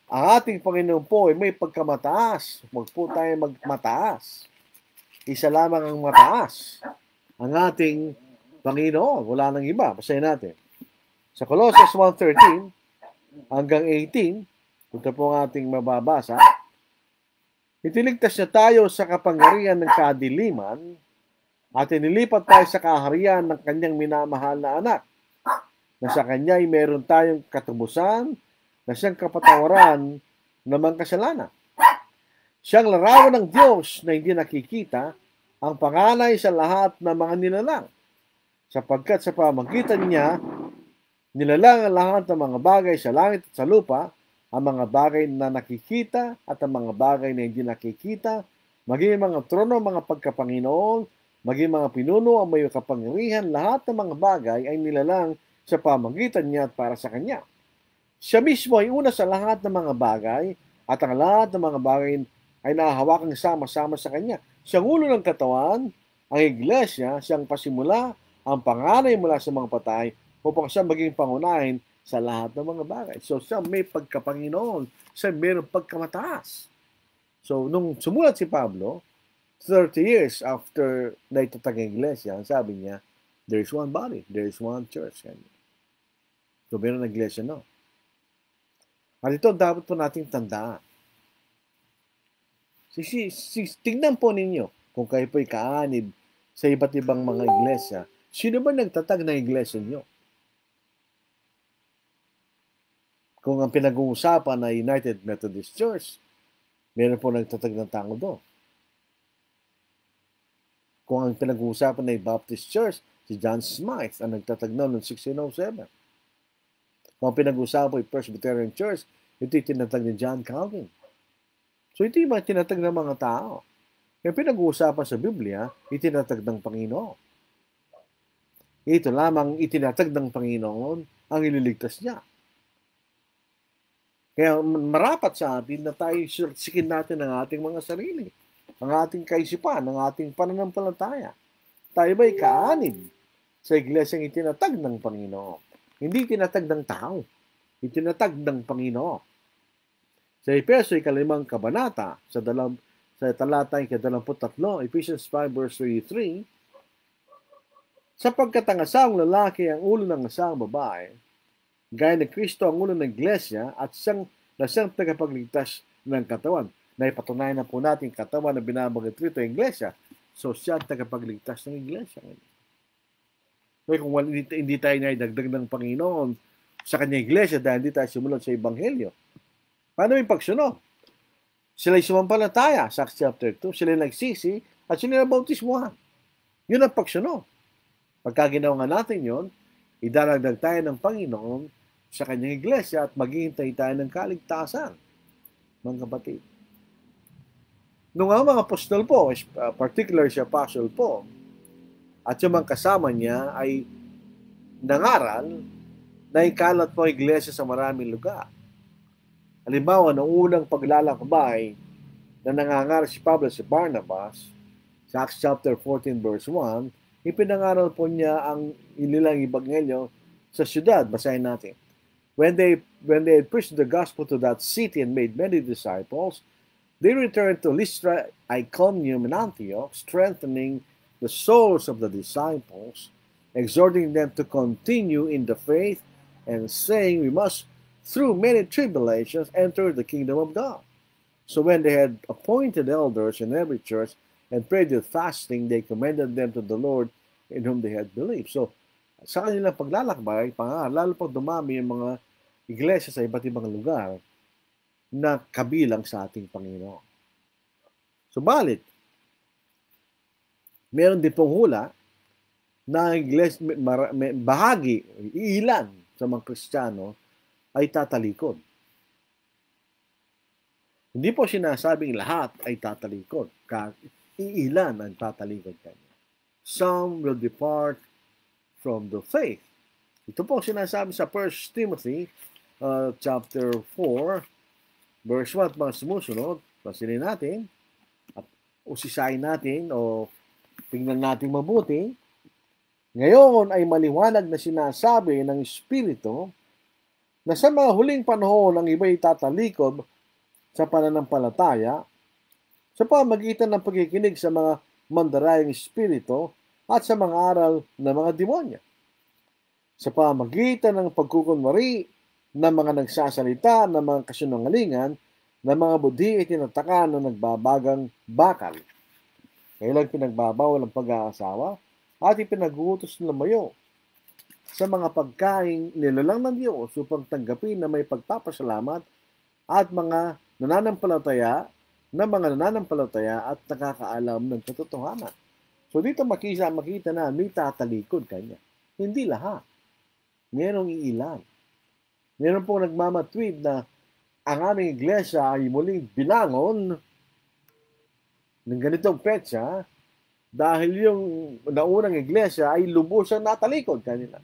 Ang ating Panginoon po ay may pagkamataas. Huwag po tayo magmataas. Isa lamang ang mataas. Ang ating Panginoon. Wala nang iba. Basahin natin. Sa Colossus 1:13 hanggang 18, ito po ang ating mababasa. Itiligtas niya tayo sa kapangyarihan ng kadiliman at inilipat tayo sa kaharian ng kanyang minamahal na anak, na sa kanya ay meron tayong katubusan na siyang kapatawaran ng mga kasalanan. Siyang larawan ng Diyos na hindi nakikita, ang panganay sa lahat ng mga nilalang, sapagkat sa pamagitan niya, nilalang ang lahat ng mga bagay sa langit at sa lupa, ang mga bagay na nakikita at ang mga bagay na hindi nakikita, maging mga trono, mga pagkapanginoon, maging mga pinuno ang may kapangyarihan, lahat ng mga bagay ay nilalang sa pamagitan niya at para sa kanya. Siya mismo ay una sa lahat ng mga bagay, at ang lahat ng mga bagay ay nahahawakang sama-sama sa kanya. Siyang ulo ng katawan, ang iglesia, siyang pasimula, ang panganay mula sa mga patay, upang siya maging pangunahin sa lahat ng mga bagay. So siya may pagkapanginoon, siya mayroong pagkamataas. So nung sumulat si Pablo, 30 years after na itatag ang iglesia, ang sabi niya, there is one body, there is one church. So meron ng iglesia, no? At ito dapat po nating tandaan. Tingnan po ninyo kung kayo po'y kaanib sa iba't ibang mga iglesia, sino ba nagtatag ng iglesia niyo? Kung ang pinag-uusapan ay United Methodist Church, meron po nagtatag ng tao doon. Kung ang pinag-uusapan ay Baptist Church, si John Smythe ang nagtatag noon noong 1607. Kung ang pinag-uusapan ay Presbyterian Church, ito yung tinatag ni John Calvin. So ito yung mga tinatag ng mga tao. Yung pinag-uusapan sa Biblia, itinatag ng Panginoon. Ito lamang itinatag ng Panginoon ang ililigtas niya. Kaya marapat sa atin na tayo sikin natin ang ating mga sarili, ang ating kaisipan, ang ating pananampalataya. Tayo ba'y kaanib sa iglesyang itinatag ng Panginoon? Hindi itinatag ng tao, itinatag ng Panginoon. Sa Efeso, 5 kabanata, sa talata 23, Ephesians 5 verse 33, sapagkat ang asawang lalaki ang ulo ng asawang babae, gaya ni Kristo ang ulo ng iglesia at siyang tagapagligtas ng katawan. Naipatunayan na po natin katawan na binabanggit rito ang iglesia. So siya ang tagapagligtas ng iglesia. Kaya kung hindi tayo naidagdag ng Panginoon sa kanyang iglesia dahil hindi tayo sumunod sa Ebanghelyo, paano yung pagsunod? Sila'y sumampalataya sa Acts chapter 2, sila'y nagsisi at sila'y nabautismuhan. Yun ang pagsunod. Pagka ginawa nga natin yun, idaragdag tayo ng Panginoon sa kanyang iglesia at maghihintay tayo ng kaligtasan, mga kapatid. Nung ang mga apostol po, particular si Apostle Paul, at yung mga kasama niya ay nangaral na ikalat po ang iglesia sa maraming lugar. Halimbawa, noong unang paglalakbay na nangangaral si Pablo si Barnabas, sa Acts chapter 14 verse 1, ipinangaral po niya ang inilang ebanghelyo sa syudad. Basahin natin. When they had preached the gospel to that city and made many disciples, they returned to Lystra, Iconium, and Antioch, strengthening the souls of the disciples, exhorting them to continue in the faith, and saying, we must, through many tribulations, enter the kingdom of God. So when they had appointed elders in every church and prayed with fasting, they commended them to the Lord in whom they had believed. So, sa kanilang paglalakbay, lalo pag dumami yung mga iglesia sa iba't ibang lugar na kabilang sa ating Panginoon. Subalit, meron din pong hula na iglesia, bahagi, ilan sa mga Kristiyano ay tatalikod. Hindi po sinasabing lahat ay tatalikod. Iilan ang tatalikod kanya. Some will depart from the faith. Ito po sinasabi sa 1 Timothy chapter 4 verse 1 at mga sumusunod. Pansinin natin at usisayin natin o tingnan natin mabuti. Ngayon ay maliwanag na sinasabi ng Espiritu na sa mga huling panahon ang iba'y tatalikod sa pananampalataya sa pamagitan ng pagkikinig sa mga mandarayang espiritu at sa mga aral ng mga demonyo. Sa pamagitan ng pagkukunwari ng mga nagsasalita ng mga kasinungalingan ng mga budhi ay tinataka na nagbabagang bakal. Kailang pinagbabawal ang pag-aasawa at ipinag-uutos na lumayo sa mga pagkain nilalang ng Diyos upang tanggapin na may pagpapasalamat at mga nananampalataya at nakakaalam ng katotohanan. So dito makita na may tatalikod kanya. Hindi lahat. Merong iilan. Meron pong nagmamatweet na ang aming iglesia ay muling binangon ng ganitong petsa dahil yung naunang iglesia ay lubusang natalikod kanina.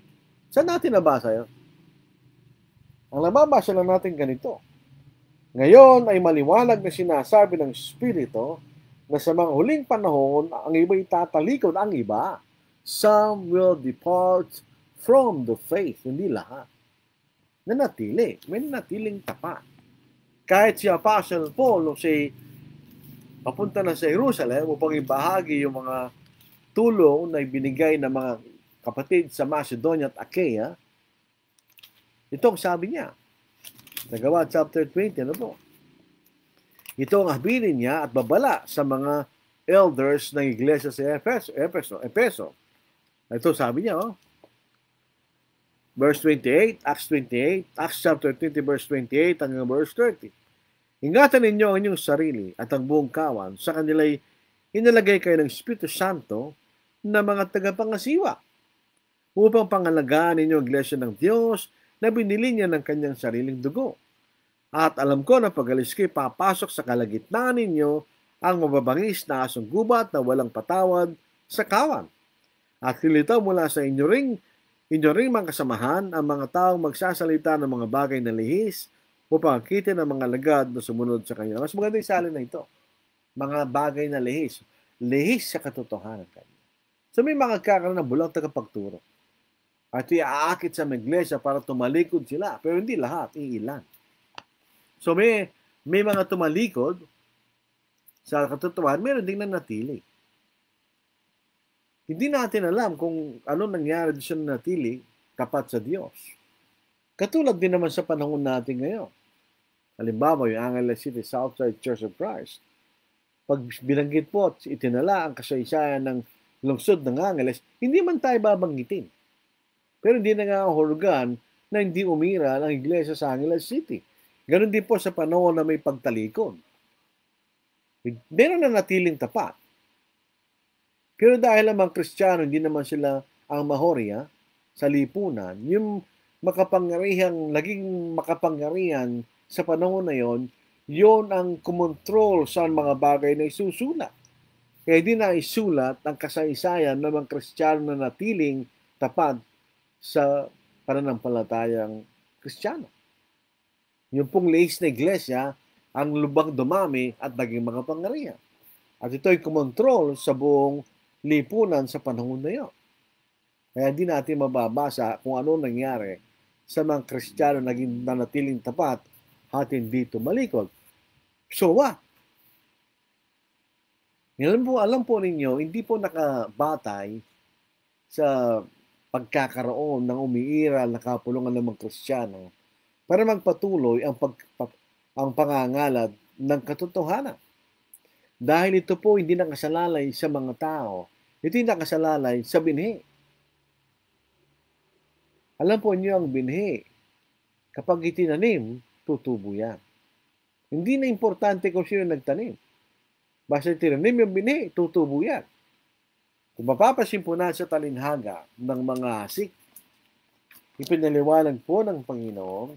Saan natin nabasa yun? Ang nababasa lang natin ganito. Ngayon ay maliwanag na sinasabi ng Espiritu na sa mga huling panahon, ang iba'y tatalikod, ang iba. Some will depart from the faith. Hindi lahat. Nanatili. May natiling tapat. Kahit si Apostle Paul, nung papunta na sa Jerusalem upang ibahagi yung mga tulong na ibinigay ng mga kapatid sa Macedonia at Achaia, itong sabi niya, Nagawa chapter 20, ano po? Ito ang habilin niya at babala sa mga elders ng iglesia sa Efeso. Ito sabi niya, verse 28, Acts chapter 20, verse 28 hanggang verse 30. Ingatan ninyo ang inyong sarili at ang buong kawan sa kanila'y inalagay kayo ng Espiritu Santo na mga tagapangasiwa upang pangalagaan ninyo ang iglesia ng Diyos na binili niya ng kanyang sariling dugo. At alam ko na pag-alis kayo papasok sa kalagitnaan ninyo ang mababangis na asong gubat na walang patawad sa kawan. At lilitaw mula sa inyo ring mga kasamahan ang mga taong magsasalita ng mga bagay na lihis upang akitin ang mga lagad na sumunod sa kanya. Mas maganda yung salin na ito. Mga bagay na lihis. Lihis sa katotohanan kanya. So may mga kakaroon ng bulang tagapagturo. At iaakit sa mga iglesia para tumalikod sila. Pero hindi lahat, iilan. So may mga tumalikod sa katotohanan, meron ding nanatili. Hindi natin alam kung ano nangyari doon siya nanatili tapat sa Diyos. Katulad din naman sa panahon natin ngayon. Halimbawa, yung Angeles City Southside Church of Christ. Pag binanggit po at itinala ang kasaysayan ng lungsod ng Angeles, hindi man tayo babanggitin. Pero hindi nangangahulugan na hindi umira ang iglesia sa Angeles City. Ganon din po sa panahon na may pagtalikod. Meron na natiling tapat. Pero dahil ang Kristiyano, hindi naman sila ang mahorya sa lipunan, yung naging makapangyarihan sa panahon na yon, yon ang kumontrol sa mga bagay na isusulat. Kaya di na isulat ang kasaysayan ng mga Kristiyano na natiling tapat sa pananampalatayang Kristiyano. Yung pong lihis na iglesia, ang lubang dumami at naging makapangyarihan. At ito ay kumontrol sa buong lipunan sa panahon na yun. Kaya hindi natin mababasa kung ano nangyari sa mga Kristiyano naging nanatiling tapat at hindi tumalikod. So what? Alam po ninyo, hindi po nakabatay sa pagkakaroon ng umiiral na kapulungan ng mga Kristiyano para magpatuloy ang pangangalad ng katotohanan. Dahil ito po hindi nakasalalay sa mga tao. Ito hindi nakasalalay sa binhi. Alam po niyo ang binhi. Kapag itinanim, tutubo yan. Hindi na importante kung sino nagtanim. Basta itinanim yung binhi, tutubo yan. Kung mapapasin po na sa talinhaga ng mga asik, ipinaliwanag po ng Panginoon,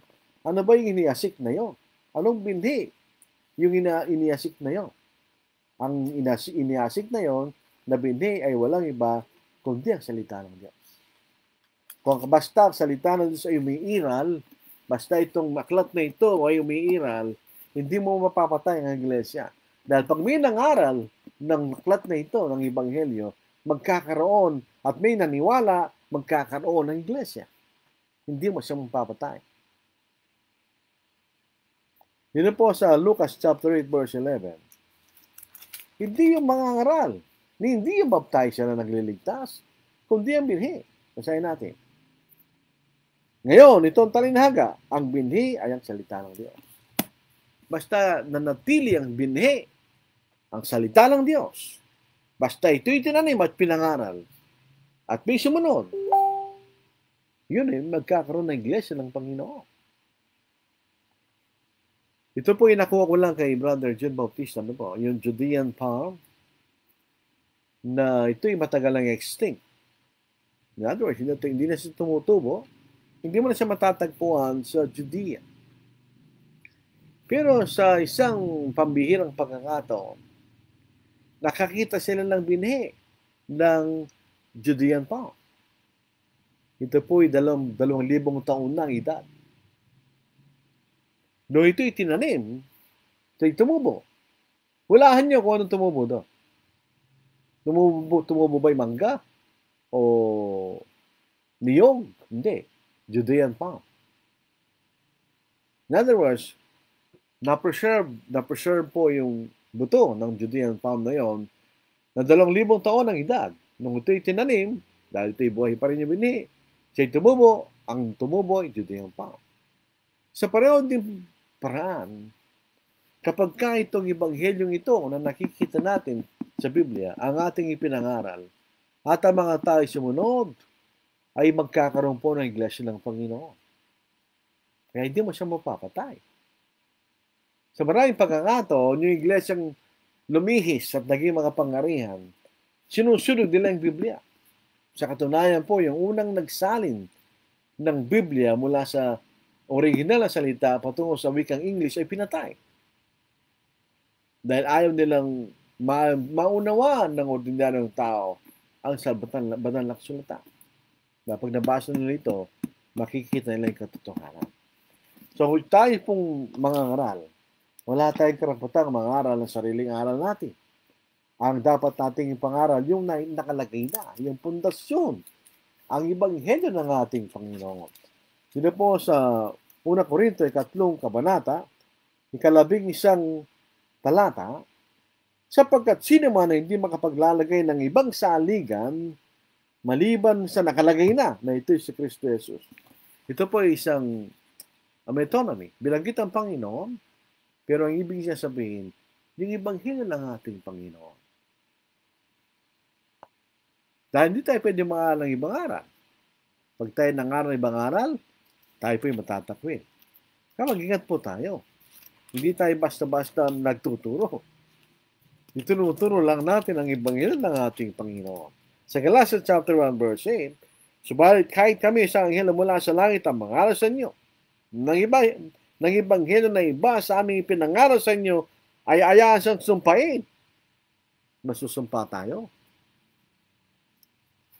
ano ba yung iniasik na yon? Anong binhi yung iniasik na yon? Ang iniasik na yon na binhi ay walang iba kundi ang salita ng Diyos. Kung basta ang salita ng Diyos ay umiiral, basta itong aklat na ito ay umiiral, hindi mo mapapatay ang iglesia. Dahil pag may nangaral ng aklat na ito, ng Ebanghelyo, magkakaroon at may naniwala, magkakaroon ng iglesia. Hindi mo siya mapapatay. Dito po sa Lucas chapter 8 verse 11. Hindi yung mga ngaral, hindi yung baptizer na nagliligtas, kundi ang binhi. Basahin natin. Ngayon, itong talinhaga, ang binhi ay ang salita ng Diyos. Basta nanatili ang binhi, ang salita ng Diyos. Basta ito'y tinanim at pinangaral at may sumunod, yun magkakaroon ng iglesia ng Panginoon. Ito po yung nakuha ko lang kay Brother John Bautista, yung Judean palm, na ito'y matagal lang extinct. In other words, hindi na siya tumutubo, hindi mo na siya matatagpuan sa Judea. Pero sa isang pambihirang pagkakataon, nakakita sila ng binhi ng Judean palm. Ito po'y 2,000 taon na ang edad. Noong ito'y tinanim, ito'y tumubo. Hulaan niyo kung anong tumubo doon. Tumubo ba'y mangga? O niyog? Hindi. Judean palm. In other words, na-preserve po yung buto ng Judean palm na yon na 2,000 taon ang edad. Nung ito'y tinanim, dahil ito'y buhay pa rin yung binhi, siya'y tumubo, ang tumubo ay Judean palm. Sa pareho din paraan, kapag ka itong ebanghelyong ito na nakikita natin sa Biblia ang ating ipinangaral at ang mga tao sumunod, ay magkakaroon po ng iglesia ng Panginoon. Kaya hindi mo siya mapapatay. Sa maraming pagkakataon, yung iglesyang lumihis at naging mga pangarihan, sinusunod nila yung Biblia. Sa katunayan po, yung unang nagsalin ng Biblia mula sa original na salita patungo sa wikang English ay pinatay. Dahil ayaw nilang maunawaan ng ordinaryong tao ang banal na kasulatan. Pag nabasa nila ito, makikita nila yung katotohanan. So, tayo pong mga ngaral, wala tayong karapatang mangaral ng sariling aral natin. Ang dapat nating pangaral, yung nakalagay na, yung pundasyon, ang ibanghelyo ng ating Panginoon. Sino po sa 1 Korinto, 3 kabanata, 11 talata, sapagkat sino man na hindi makapaglalagay ng ibang saligan, maliban sa nakalagay na ito'y si Kristo Jesus. Ito po ay isang metonymy. Binanggit ang Panginoon, pero ang ibig niya sabihin, yung ibanghelyo ng ating Panginoon. Dahil hindi tayo pwede mangaral ng ibang aral. Pag tayo nangaral ng ibang aral, tayo po'y matatakwil. Kaya mag-ingat po tayo. Hindi tayo basta-basta nagtuturo. Itunuturo lang natin ang ibanghelyo ng ating Panginoon. Sa Galatians chapter 1 verse 8, subalit kahit kami sa anghel mula sa langit ang mangaral sa inyo, ng ibanghelyo na iba sa aming pinangaral sa inyo, ay ayaan siyang sumpain. Masusumpa tayo.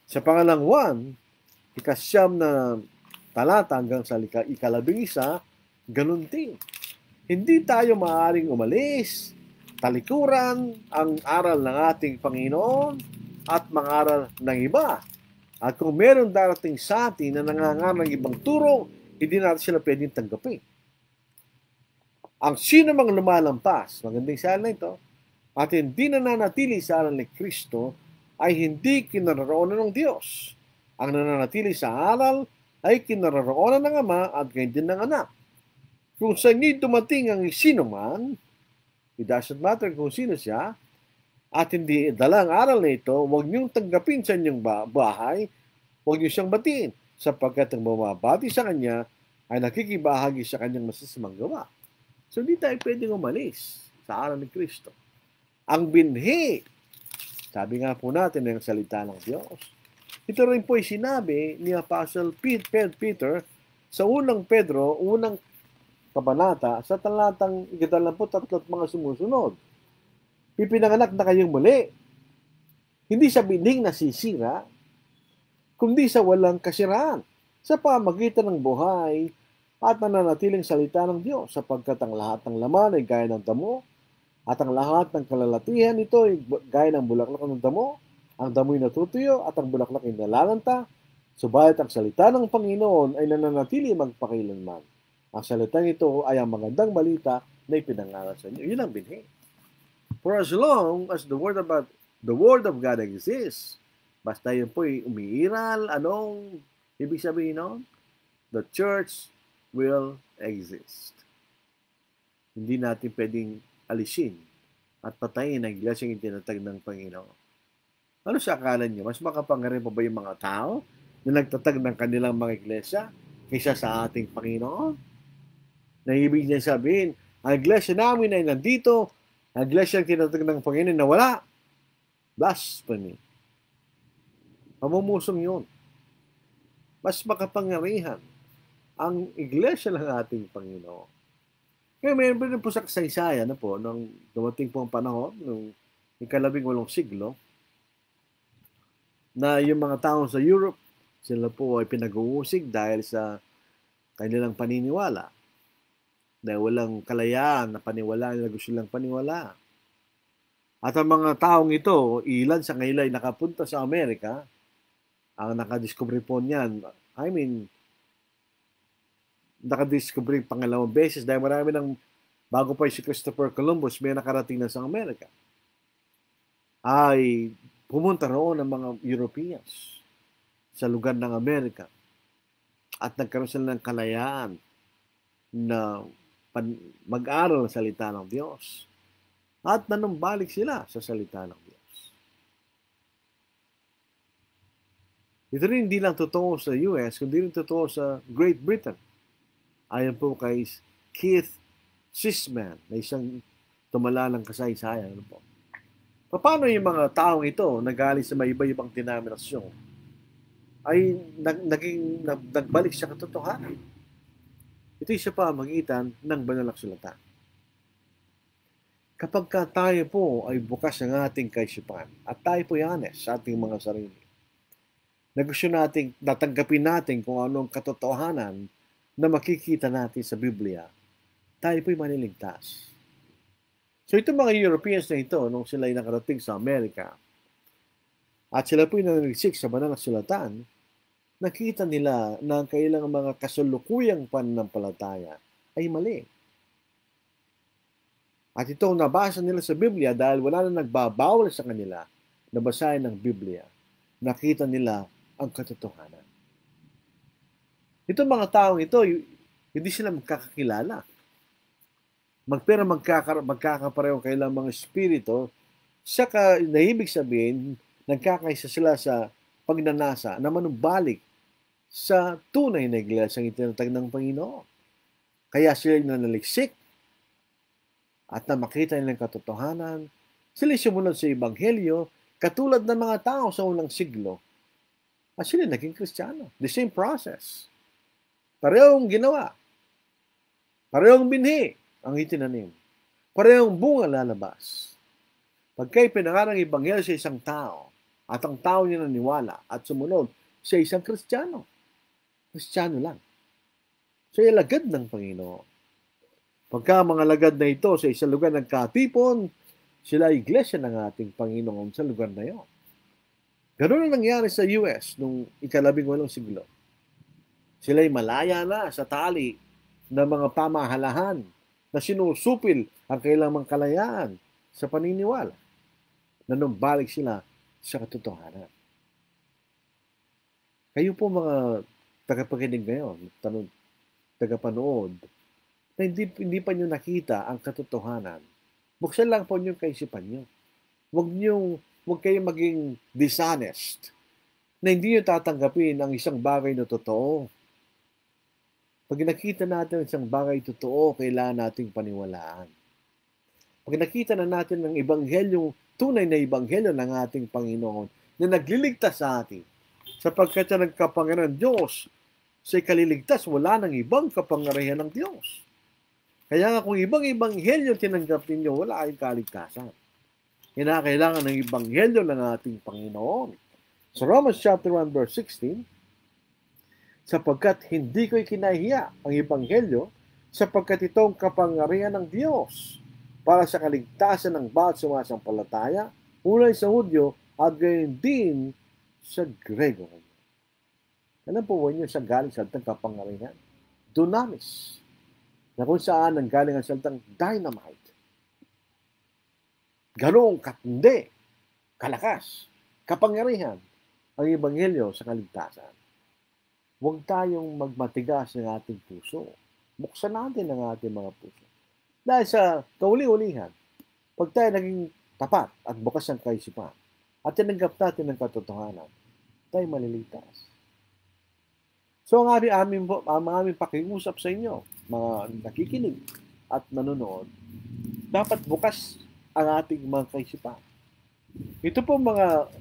Sa pangalang 1, 9 na talata hanggang sa 11, ganun din. Hindi tayo maaaring umalis, talikuran ang aral ng ating Panginoon at mangaral ng iba. At kung meron darating sa atin na nangangaral ng ibang turo, hindi natin sila pwedeng tanggapin. Ang sino mang lumalampas, magandang sa na ito, at hindi nananatili sa aral ni Kristo, ay hindi kinaroroonan ng Diyos. Ang nananatili sa aral ay kinaroroonan ng Ama at gayon din ng Anak. Kung sa inyo dumating ang sino man, it doesn't matter kung sino siya, at hindi dala ang aral na ito, huwag niyong tanggapin sa inyong bahay, huwag niyo siyang batiin, sapagkat ang bumabati sa kanya ay nakikibahagi sa kanyang masasamang gawa. So, hindi tayo pwedeng umalis sa aral ni Kristo. Ang binhi, sabi nga po natin ng salita ng Diyos. Ito rin po ay sinabi ni Apostle Peter sa unang Pedro, unang kabanata, sa talatang 23 at mga sumusunod. Ipinanganak na kayong muli, hindi sa bining nasisira, kundi sa walang kasiraan, sa pamagitan ng buhay at nananatiling salita ng Diyos, sapagkat ang lahat ng laman ay gaya ng damo, at ang lahat ng kalalatihan nito ay gaya ng bulaklak ng damo, ang damo'y natutuyo at ang bulaklak ay nalalanta, subalit ang salita ng Panginoon ay nananatili magpakailanman. Ang salitang ito ay ang magandang balita na ipinangaral sa inyo. Yun ang binhi. For as long as the word of God exists, basta yun po umiiral, anong ibig sabihin nun? The church will exist. Hindi natin pwedeng alisin at patayin ang iglesyang itinatag ng Panginoon. Ano sa akala niyo? Mas makapangyarihan pa ba yung mga tao na nagtatag ng kanilang mga iglesia kaysa sa ating Panginoon? Na ibig niya sabihin, ang iglesia namin ay nandito, ang iglesia ang tinatag ng Panginoon na wala. Blasphemy. Pamumusong yun. Mas makapangyarihan ang iglesia ng ating Panginoon. Kaya mayroon din po sa kasaysayan na po, nung dumating po ang panahon, nung 18 siglo, na yung mga tao sa Europe, sila po ay pinag-uusig dahil sa kanilang paniniwala. Dahil walang kalayaan na paniwalaan nila gusto silang paniwalaan. At ang mga taong ito, ilan sa kanila ay nakapunta sa Amerika, ang nakadiscover po niyan, nakadiscover pangalawang beses dahil marami ng bago pa si Christopher Columbus may nakarating na sa Amerika. Ay pumunta roon ng mga Europeans sa lugar ng Amerika at nagkaroon sila ng kalayaan na mag-aral ng salita ng Diyos at nanumbalik sila sa salita ng Diyos. Ito rin hindi lang totoo sa US, kundi rin totoo sa Great Britain. Ayon po kay Keith Sisman, na isang tumalalang kasaysayan. Ano po? Paano yung mga taong ito na galing sa may iba-ibang denominasyon ay nagbalik sa katotohanan? Ito isa pa magitan ng banal na kasulatan. Kapag tayo po ay bukas ng ating kaisipan at tayo po honest sa ating mga sarili, na gusto nating natanggapin natin kung anong katotohanan na makikita natin sa Biblia, tayo po'y maniligtas. So itong mga Europeans na ito, nung sila ay nakarating sa Amerika, at sila po'y nanaliksik sa banal na kasulatan, nakita nila na ang kailang mga kasulukuyang pananampalataya ay mali. At itong nabasa nila sa Biblia dahil wala na nagbabawal sa kanila na basahin ng Biblia, nakita nila ang katotohanan. Itong mga taong ito, hindi sila magkakakilala. Pero magkakapareho kailang mga espiritu, saka naibig sabihin, nagkakaisa sila sa pagnanasa na manumbalik sa tunay na iglesia ang itinatag ng Panginoon. Kaya sila nanaliksik at na makita nilang katotohanan, sila sumunod sa Ebanghelyo katulad ng mga tao sa unang siglo. At sila naging Kristiyano. The same process. Parehong ginawa. Parehong binhi ang itinanim. Parehong bunga lalabas. Pagka'y pinangarang Ebanghelyo sa isang tao, at ang tao niya naniwala at sumunod sa isang Kristiyano. Kristiyano lang. So, ilagad ng Panginoon. Pagka mga lagad na ito sa isang lugar nagkatipon, sila iglesia ng ating Panginoon sa lugar na iyon. Ganun ang nangyari sa US noong ika-18 siglo. Sila'y malaya na sa tali ng mga pamahalahan na sinusupil ang kailang mga kalayaan sa paniniwala. Nanumbalik sila sa katotohanan. Kayo po mga tagapakinig ngayon, tagapanood, na hindi pa nyo nakita ang katotohanan, buksan lang po nyo kaisipan nyo. Huwag kayong maging dishonest na hindi nyo tatanggapin ang isang bagay na totoo. Pag nakita natin ang isang bagay totoo, kailangan nating paniwalaan. Pag nakita na natin ang ebanghelyo, tunay na ebanghelyo ng ating Panginoon na nagliligtas sa atin, sapagkat sa nagkapangyarihan ng Diyos, sa ikaliligtas, wala nang ibang kapangyarihan ng Diyos. Kaya nga kung ibang ebanghelyo tinanggap ninyo, wala kayong kaligtasan. Kailangan ng ebanghelyo ng ating Panginoon. Sa Romans chapter 1 verse 16, sapagkat hindi ko ikinahiya ang ebanghelyo, sapagkat itong kapangyarihan ng Diyos para sa kaligtasan ng bawat sumasampalataya, unay sa Hudyo at gayon din sa Grego. Alam po niyo sa galing salitang kapangyarihan? Dunamis. Na kung saan ang galing ang salitang dynamite. Ganoong katindi, kalakas, kapangyarihan ang ebanghelyo sa kaligtasan. Huwag tayong magmatigas ng ating puso. Buksan natin ang ating mga puso. Dahil sa kauli-ulihan, pag tayo naging tapat at bukas ang kaisipan, at tinanggap natin ang katotohanan, tayo maliligtas. So ang aming pakiusap sa inyo, mga nakikinig at nanonood, dapat bukas ang ating mga kaisipan. Ito po mga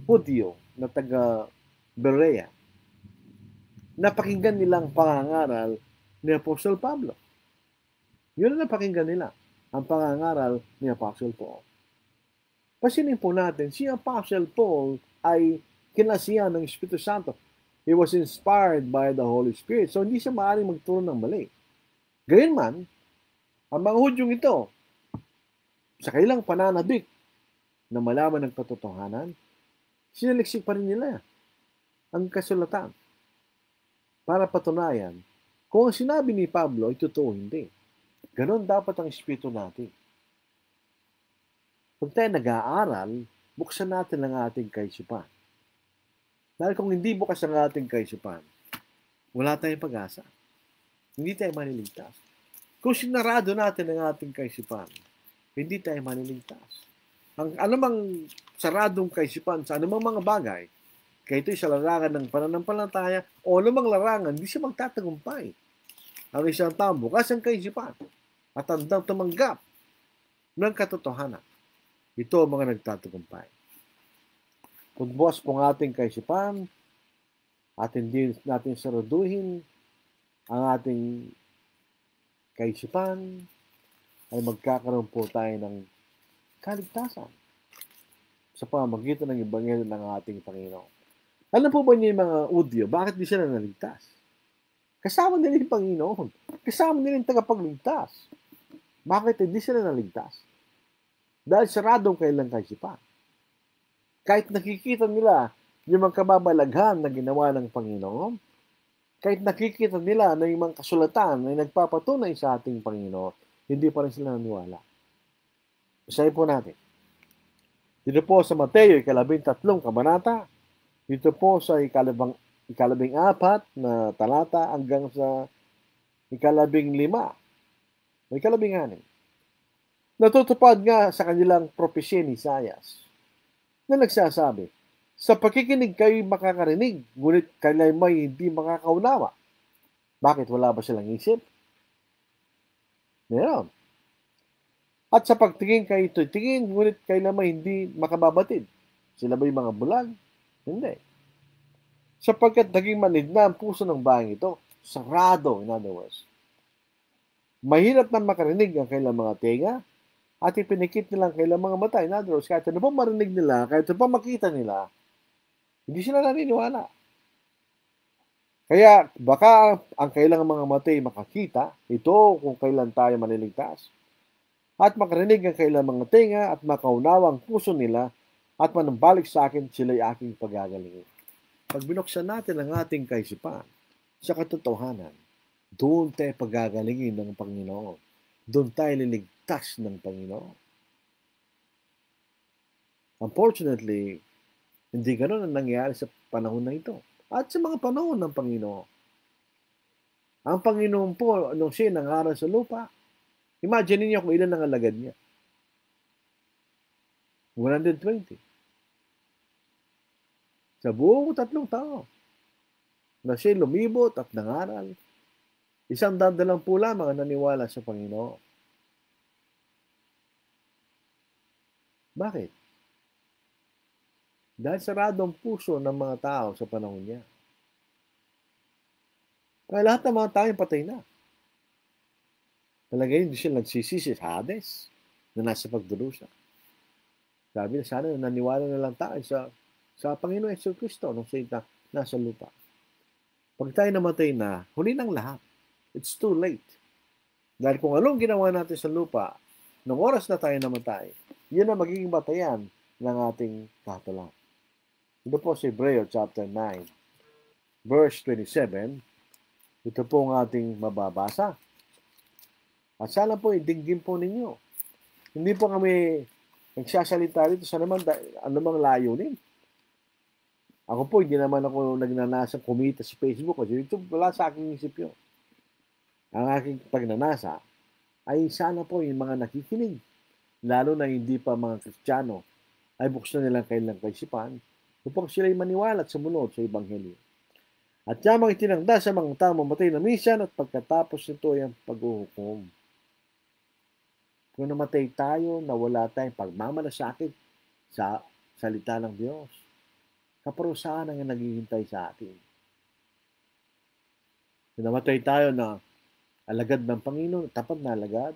Hudyo na taga Berea, napakinggan nilang pangangaral ni Apostol Pablo. Yun ang napakinggan nila, ang pangangaral ni Apostle Paul. Pasinin po natin, si Apostle Paul ay kinasihan ng Espiritu Santo. He was inspired by the Holy Spirit. So, hindi siya maaaring magturo ng mali. Gayunman, ang mga Hudyong ito, sa kailang pananabik na malaman ng katotohanan, sinaliksik pa rin nila ang kasulatan para patunayan kung ang sinabi ni Pablo ay totoo hindi. Ganon dapat ang espiritu natin. Pag tayo nag-aaral, buksan natin ang ating kaisipan. Dahil kung hindi bukas ang ating kaisipan, wala tayong pag-asa. Hindi tayo maniligtas. Kung sinarado natin ang ating kaisipan, hindi tayo maniligtas. Ang anumang saradong kaisipan sa anumang mga bagay, kaya ito'y sa larangan ng pananampalataya o namang larangan, hindi siya magtatagumpay. Ang isang tao bukas ang kaisipan at handang tumanggap ng katotohanan. Ito ang mga nagtatagumpay. Kung bukas po ang ating kaisipan at hindi natin saraduhin ang ating kaisipan, ay magkakaroon po tayo ng kaligtasan sa pamamagitan ng Ebanghelyo ng ating Panginoon. Alam po ba niyo yung mga Udyo, bakit di sila naligtas? Kasama nila yung Panginoon. Kasama nila yung tagapagligtas. Bakit hindi sila naligtas? Dahil saradong kailang kaisipan. Kahit nakikita nila yung mga kababalaghan na ginawa ng Panginoon, kahit nakikita nila na yung mga kasulatan na nagpapatunay sa ating Panginoon, hindi pa rin sila naniwala. Basahin po natin. Dito po sa Mateo, 13 kabanata, dito po sa ikalabing apat na talata hanggang sa 15 o 16. Natutupad nga sa kanilang propesya ni Isaias na nagsasabi, sa pakikinig kayo makakarinig, ngunit kayo may hindi makakaunawa. Bakit? Wala ba silang isip? Meron. At sa pagtingin kayo ito'y tingin, ngunit kayo may hindi makababatid. Sila ba'y mga bulag? Hindi. Sapagkat naging manid na ang puso ng bayang ito, sarado, in other words. Mahirap na makarinig ang kailang mga tenga, at ipinikit nilang kailang mga mata. In other words, kahit ano pa marinig nila, kahit ano pa makita nila, hindi sila naniniwala. Kaya baka ang kailang mga mata ay makakita, ito kung kailan tayo maliligtas, at makarinig ang kailang mga tenga at makaunawa ang puso nila at manambalik sa akin, sila'y aking pagagalingin. Pag binuksan natin ang ating kaisipan sa katotohanan, doon tayo pagagalingin ng Panginoon. Doon tayo liligtas ng Panginoon. Unfortunately, hindi ganoon ang nangyari sa panahon na ito. At sa mga panahon ng Panginoon. Ang Panginoon po, nung siya nangaral sa lupa, imagine niyo kung ilan ang alagad niya. 120. Sa buong 3 taon na siya lumibot at nangaral, 120 lamang ang naniwala sa Panginoon. Bakit? Dahil sarado ang puso ng mga tao sa panahon niya. Kaya lahat ng mga tao patay na. Talaga hindi sila nagsisisi sa Hades na nasa pagdurusa. Sabi na sana naniwala na lang tayo sa Panginoon Yesu Cristo nung siya nasa lupa. Pag tayo namatay na, huli ng lahat. It's too late. Dahil kung anong ginawa natin sa lupa, nung oras na tayo namatay, yun ang magiging batayan ng ating katulang. Ito po sa Hebreo chapter 9, verse 27. Ito po ang ating mababasa. At sana po idinggin po ninyo. Hindi po kami nagsasalita rito sa anumang layunin. Ako po, hindi naman ako nagnanasang kumita sa Facebook o sa YouTube. Wala sa aking isip yun. Ang aking pagnanasa ay sana po yung mga nakikinig, lalo na hindi pa mga Kristiyano, ay buksan nilang kailang kaisipan upang sila'y maniwala at sumunod sa Ebanghelyo. At yamang itinangda sa mga tao mamatay na minsan at pagkatapos nito ay ang paghuhukom. Kung namatay tayo na wala tayong pagmamalasakit sa salita ng Diyos, kaparusahan ang naghihintay sa atin. Kung namatay tayo na alagad ng Panginoon, tapat na alagad,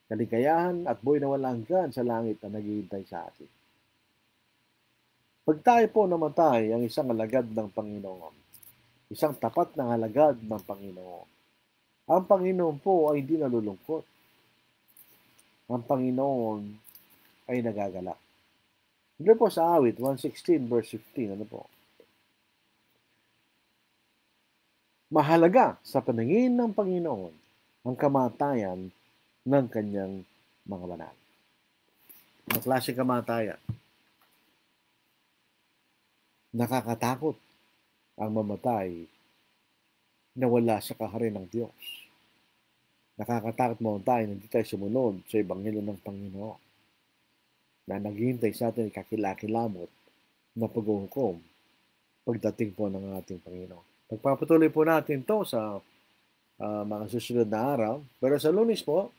kaligayahan at buhay na walang hanggan sa langit ang naghihintay sa atin. Pag tayo po namatay ang isang alagad ng Panginoon, isang tapat na alagad ng Panginoon, ang Panginoon po ay hindi nalulungkot. Ang Panginoon ay nagagalak. Ito po sa awit 116 verse 15, ano po? Mahalaga sa paningin ng Panginoon ang kamatayan ng kanyang mga banal. Ang klase kamatayan. Nakakatakot ang mamatay na wala sa kaharian ng Diyos. Nakakatakot mamatay na hindi tayo sumunod sa Ebanghelyo ng Panginoon na naghihintay sa atin kakilakilabot na paghuhukom pagdating po ng ating Panginoon. Pagpapatuloy po natin to sa mga susunod na araw. Pero sa Lunes po,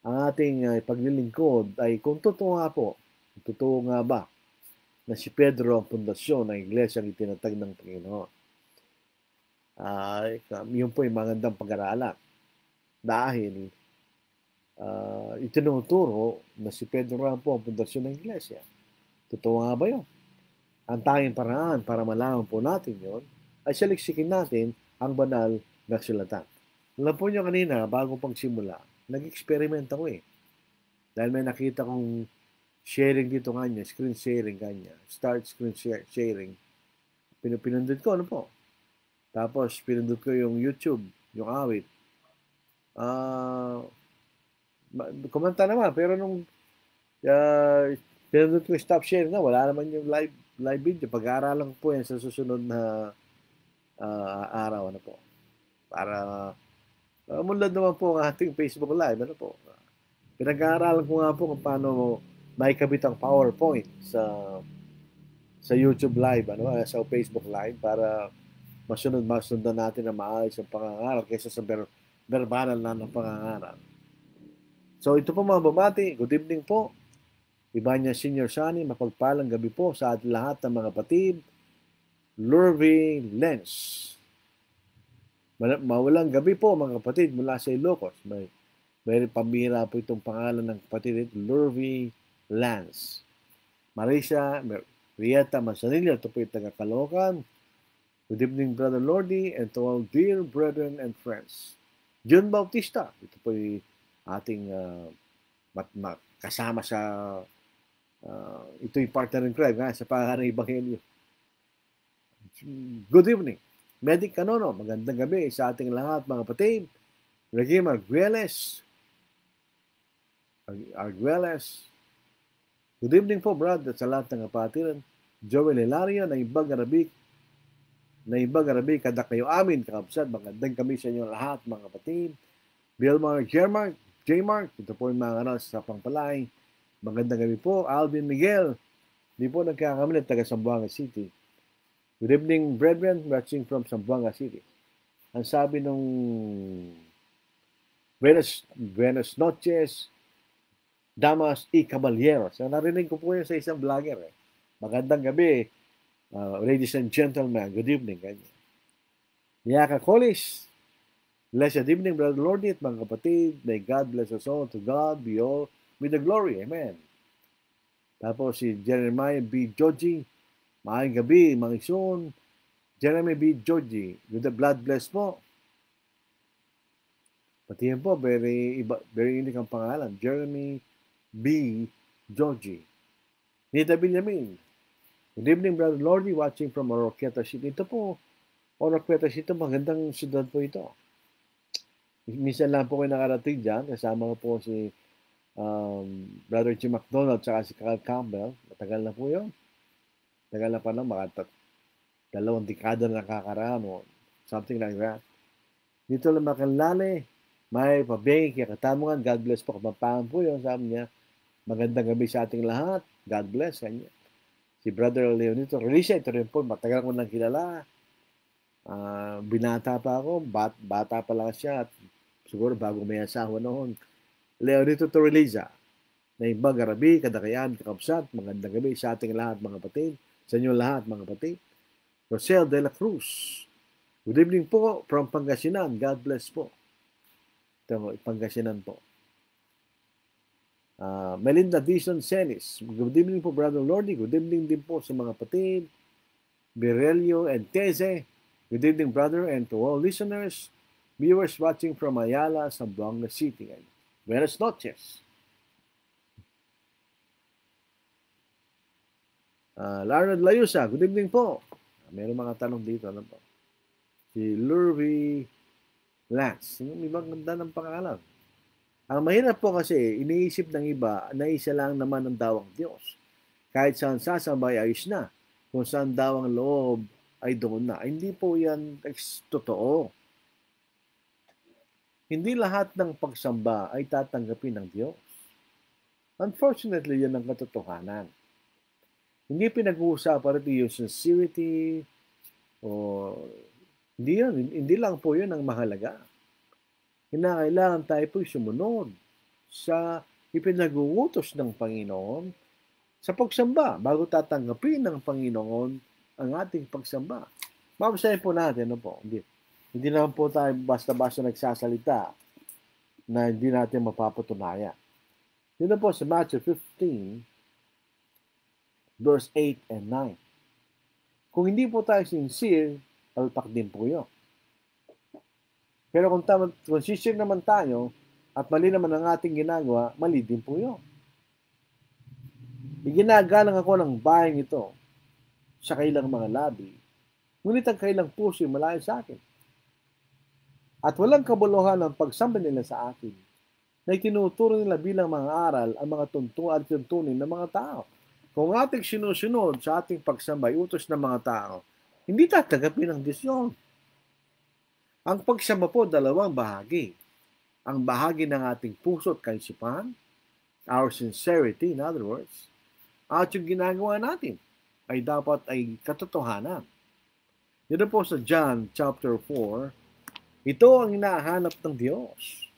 ang ating paglilingkod ay kung totoo nga po, totoo nga ba na si Pedro ang pundasyon ng iglesia ang itinatag ng Panginoon. Yun po yung magandang pag-aralan. Dahil itinuturo na si Pedro ang po ang pundasyon ng iglesia. Totoo nga ba yun? Ang tanging paraan para malaman po natin yun ay saliksikin natin ang banal na sulatan. Alam po nyo kanina, bago pagsimula, nag-experiment ako eh. Dahil may nakita kong sharing dito kanya, screen sharing kanya. Start screen sharing. Pinundot ko, ano po? Tapos, pinundot ko yung YouTube, yung awit. Kumanta naman, pero nung pinundot ko stop sharing na, wala naman yung live video. Pag-aaralan ko po yan sa susunod na araw, ano po. Para munlad naman po ang ating Facebook Live, ano po. Pinag-aaralan ko nga po kung paano may kabit ang PowerPoint sa YouTube Live, sa Facebook Live para masundan natin na maayos ang pangangaral kaysa sa verbalan na ng pangangaral. So ito po mga babati, good evening po. Ibanya Senior Shani, mapagpalang gabi po sa ating lahat ng mga kapatid. Lurvy Lens. Mawalang gabi po mga kapatid mula sa Ilocos. May pambira po itong pangalan ng kapatid, Lurvy Lance. Marisa Rieta Manzanilla, ito po yung taga-Caloocan. Good evening, Brother Lordy, and to all dear brethren and friends. John Bautista, ito po yung ating kasama sa ito yung partner in crime sa pangalan ng Ebanghelyo. Good evening. Medic Canono, magandang gabi sa ating lahat mga kapatid. Regime Arguelles. Good evening po, Brad, at sa lahat ng kapatiran. Joel Hilario, na ibang Arabi, kada kayo amin, kakabsat, magandang kami sa inyo lahat, mga kapatid. Bilmar J-Mark, ito po yung mga sa Pangpalay. Magandang gabi po. Alvin Miguel, di po nagkakamali, taga Zamboanga City. Good evening, brethren, watching from Zamboanga City. Ang sabi nung Buenas noches, damas y caballeros. So, narinig ko po yun sa isang vlogger. Magandang gabi, ladies and gentlemen. Good evening. Niyaka Kolis, blessed evening, Brother Lordy at mga kapatid. May God bless us all. To God be all with the glory. Amen. Tapos si Jeremiah B. Joji, maayong gabi, mga ison. Jeremy B. Joji, with the blood bless po. Pati yan po, very unique ang pangalan. Jeremy B. Joji. Nita Benjamin. Good evening, Brother Lordy, watching from Oroquieta City. Ito po, Oroquieta City, magandang syudad po ito. Minsan lang po kayo nakarating dyan. Kasama ko po si Brother Jim McDonald at si Carl Campbell. Matagal na po yun. Tagal na pa lang, mga 2 dekada na nakakaraan o something like that. Dito lang makalali, may pabing, kaya katamungan, God bless po, kapapangan po yun, sabi niya. Magandang gabi sa ating lahat, God bless, kanya. Si Brother Leonito Relicia, ito rin po, matagal ko nang kilala. Binata pa ako, bata pa lang siya, at siguro bago may asawa noon. Leonito Torreliza, na ibang Arabi, Kadakayan, Kakabsat, magandang gabi sa ating lahat mga kapatid, sa inyo lahat mga kapatid. Rosel de la Cruz, good evening po from Pangasinan, God bless po. Ito, Pangasinan po. Melinda Dison Celis, good evening po Brother Lordy, good evening din po sa mga kapatid. Birelio and Teze, good evening brother, and to all listeners, viewers watching from Ayala, Zamboanga City. Buenas noches. Larnad Layusa, good evening po. Meron mga tanong dito. Ano po? Si Lurvy Lance. Yung ibang ganda ng pangalan. Ang mahirap po kasi, iniisip ng iba na isa lang naman ang dawang Diyos. Kahit saan sasabay, ayos na. Kung saan dawang loob, ay doon na. Hindi po yan totoo. Hindi lahat ng pagsamba ay tatanggapin ng Diyos. Unfortunately, yan ang katotohanan. Hindi pinag-uusapan rito yung sincerity o hindi yun. Hindi lang po yun ang mahalaga. Kinakailangan tayo po'y sumunod sa ipinag-uutos ng Panginoon sa pagsamba bago tatanggapin ng Panginoon ang ating pagsamba. Mabasahin po natin, ano po? Hindi naman po tayo basta-basta nagsasalita na hindi natin mapapatunayan. Dito po sa Matthew 15, verse 8 and 9. Kung hindi po tayo sincere, palpak din po yun. Pero kung sincere naman tayo at mali naman ang ating ginagawa, mali din po yun. Iginagalang ako ng bayang ito sa kailang mga labi, ngunit ang kailang puso ay malayo sa akin. At walang kabuluhan ang pagsamba nila sa akin, na itinuturo nila bilang mga aral ang mga tuntuan at tuntunin ng mga tao. Kung ating sinusunod sa ating pagsamba, utos ng mga tao, hindi tatanggapin ng Diyos yun. Ang pagsamba po, dalawang bahagi. Ang bahagi ng ating puso at kaisipan, our sincerity, in other words, at yung ginagawa natin ay dapat ay katotohanan. Dito po sa John chapter 4, ito ang hinahanap ng Diyos.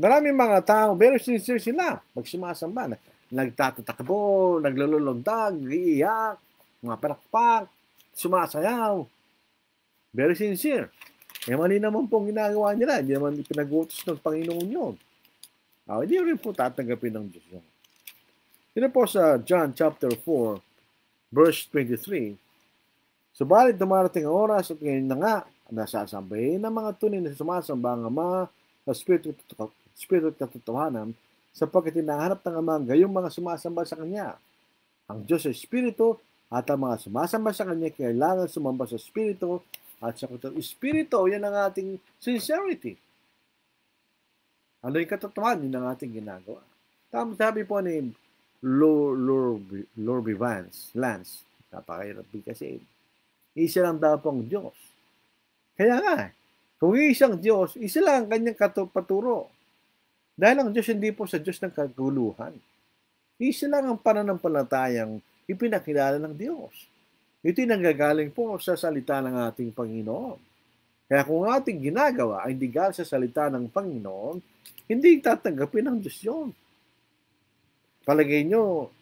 Maraming mga tao, very sincere sila pag sumasamba. Nagtatatakbo, naglulundag, iiyak, mga palakpak, sumasayaw. Very sincere. Eh mali naman pong ginagawa nila. Hindi naman pinag-utos ng Panginoon yun. Hindi rin po tatanggapin ng Diyos yun. Dito po sa John chapter 4, verse 23, subalit dumarating ang oras at ngayon na nga, nasasambahin ng mga tunay na sumasamba ang Ama sa Espiritu at katotohanan, sapagkat hinahanap ng Ama gayong mga sumasamba sa Kanya. Ang Diyos ay Espiritu, at ang mga sumasamba sa Kanya kailangan sumamba sa Espiritu at sa katotohanan. Espiritu, yan ang ating sincerity. Ano yung katotohanan? Yun ang ating ginagawa. Sabi po ni Lord Lance, napakahirap kasi isa lang daw pong Diyos. Kaya nga, kung isang Diyos, isa lang ang kanyang paturo. Dahil ang Diyos hindi po sa Diyos ng kaguluhan. Isa lang ang pananampalatayang ipinakilala ng Diyos. Ito'y nanggagaling po sa salita ng ating Panginoon. Kaya kung ating ginagawa ay hindi galing sa salita ng Panginoon, hindi tatanggapin ng Diyos yun. Palagay nyo,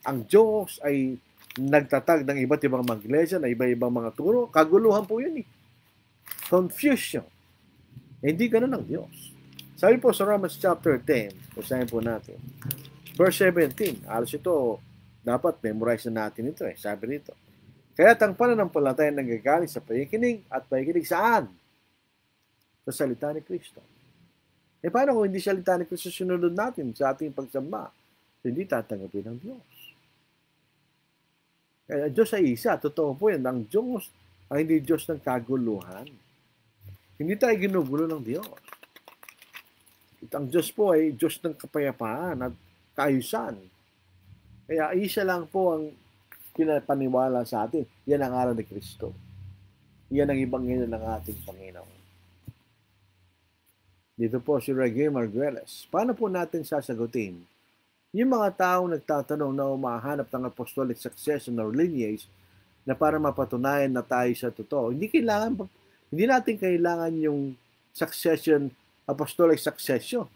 ang Diyos ay nagtatag ng iba't ibang mga iglesia na iba-ibang mga turo. Kaguluhan po yun eh. Confusion. Hindi ganun ang Diyos. Sabi po sa Romans chapter 10, basahin po natin. Verse 17, alos ito, dapat memorize na natin ito eh. Sabi rito, kaya't ang pananampalataya nanggagaling sa pakikinig at pakikinig saan? Sa salita ni Kristo. Eh paano kung hindi salita ni Kristo sinunod natin sa ating pagsamba? Hindi tatanggapin ng Diyos. Kaya Diyos ay isa. Totoo po yan. Ang Diyos ay hindi Diyos ng kaguluhan. Hindi tayo ginugulo ng Diyos. Ang Diyos po ay Diyos ng kapayapaan at kaayusan. Kaya isa lang po ang pinapaniwala sa atin. Yan ang aral ni Kristo. Yan ang ibanghelyo ng ating Panginoon. Dito po si Reggie Margueles. Paano po natin sasagutin yung mga taong nagtatanong na umahanap ng apostolic succession or lineage na para mapatunayan na tayo sa totoo? Hindi natin kailangan yung succession, apostolic succession.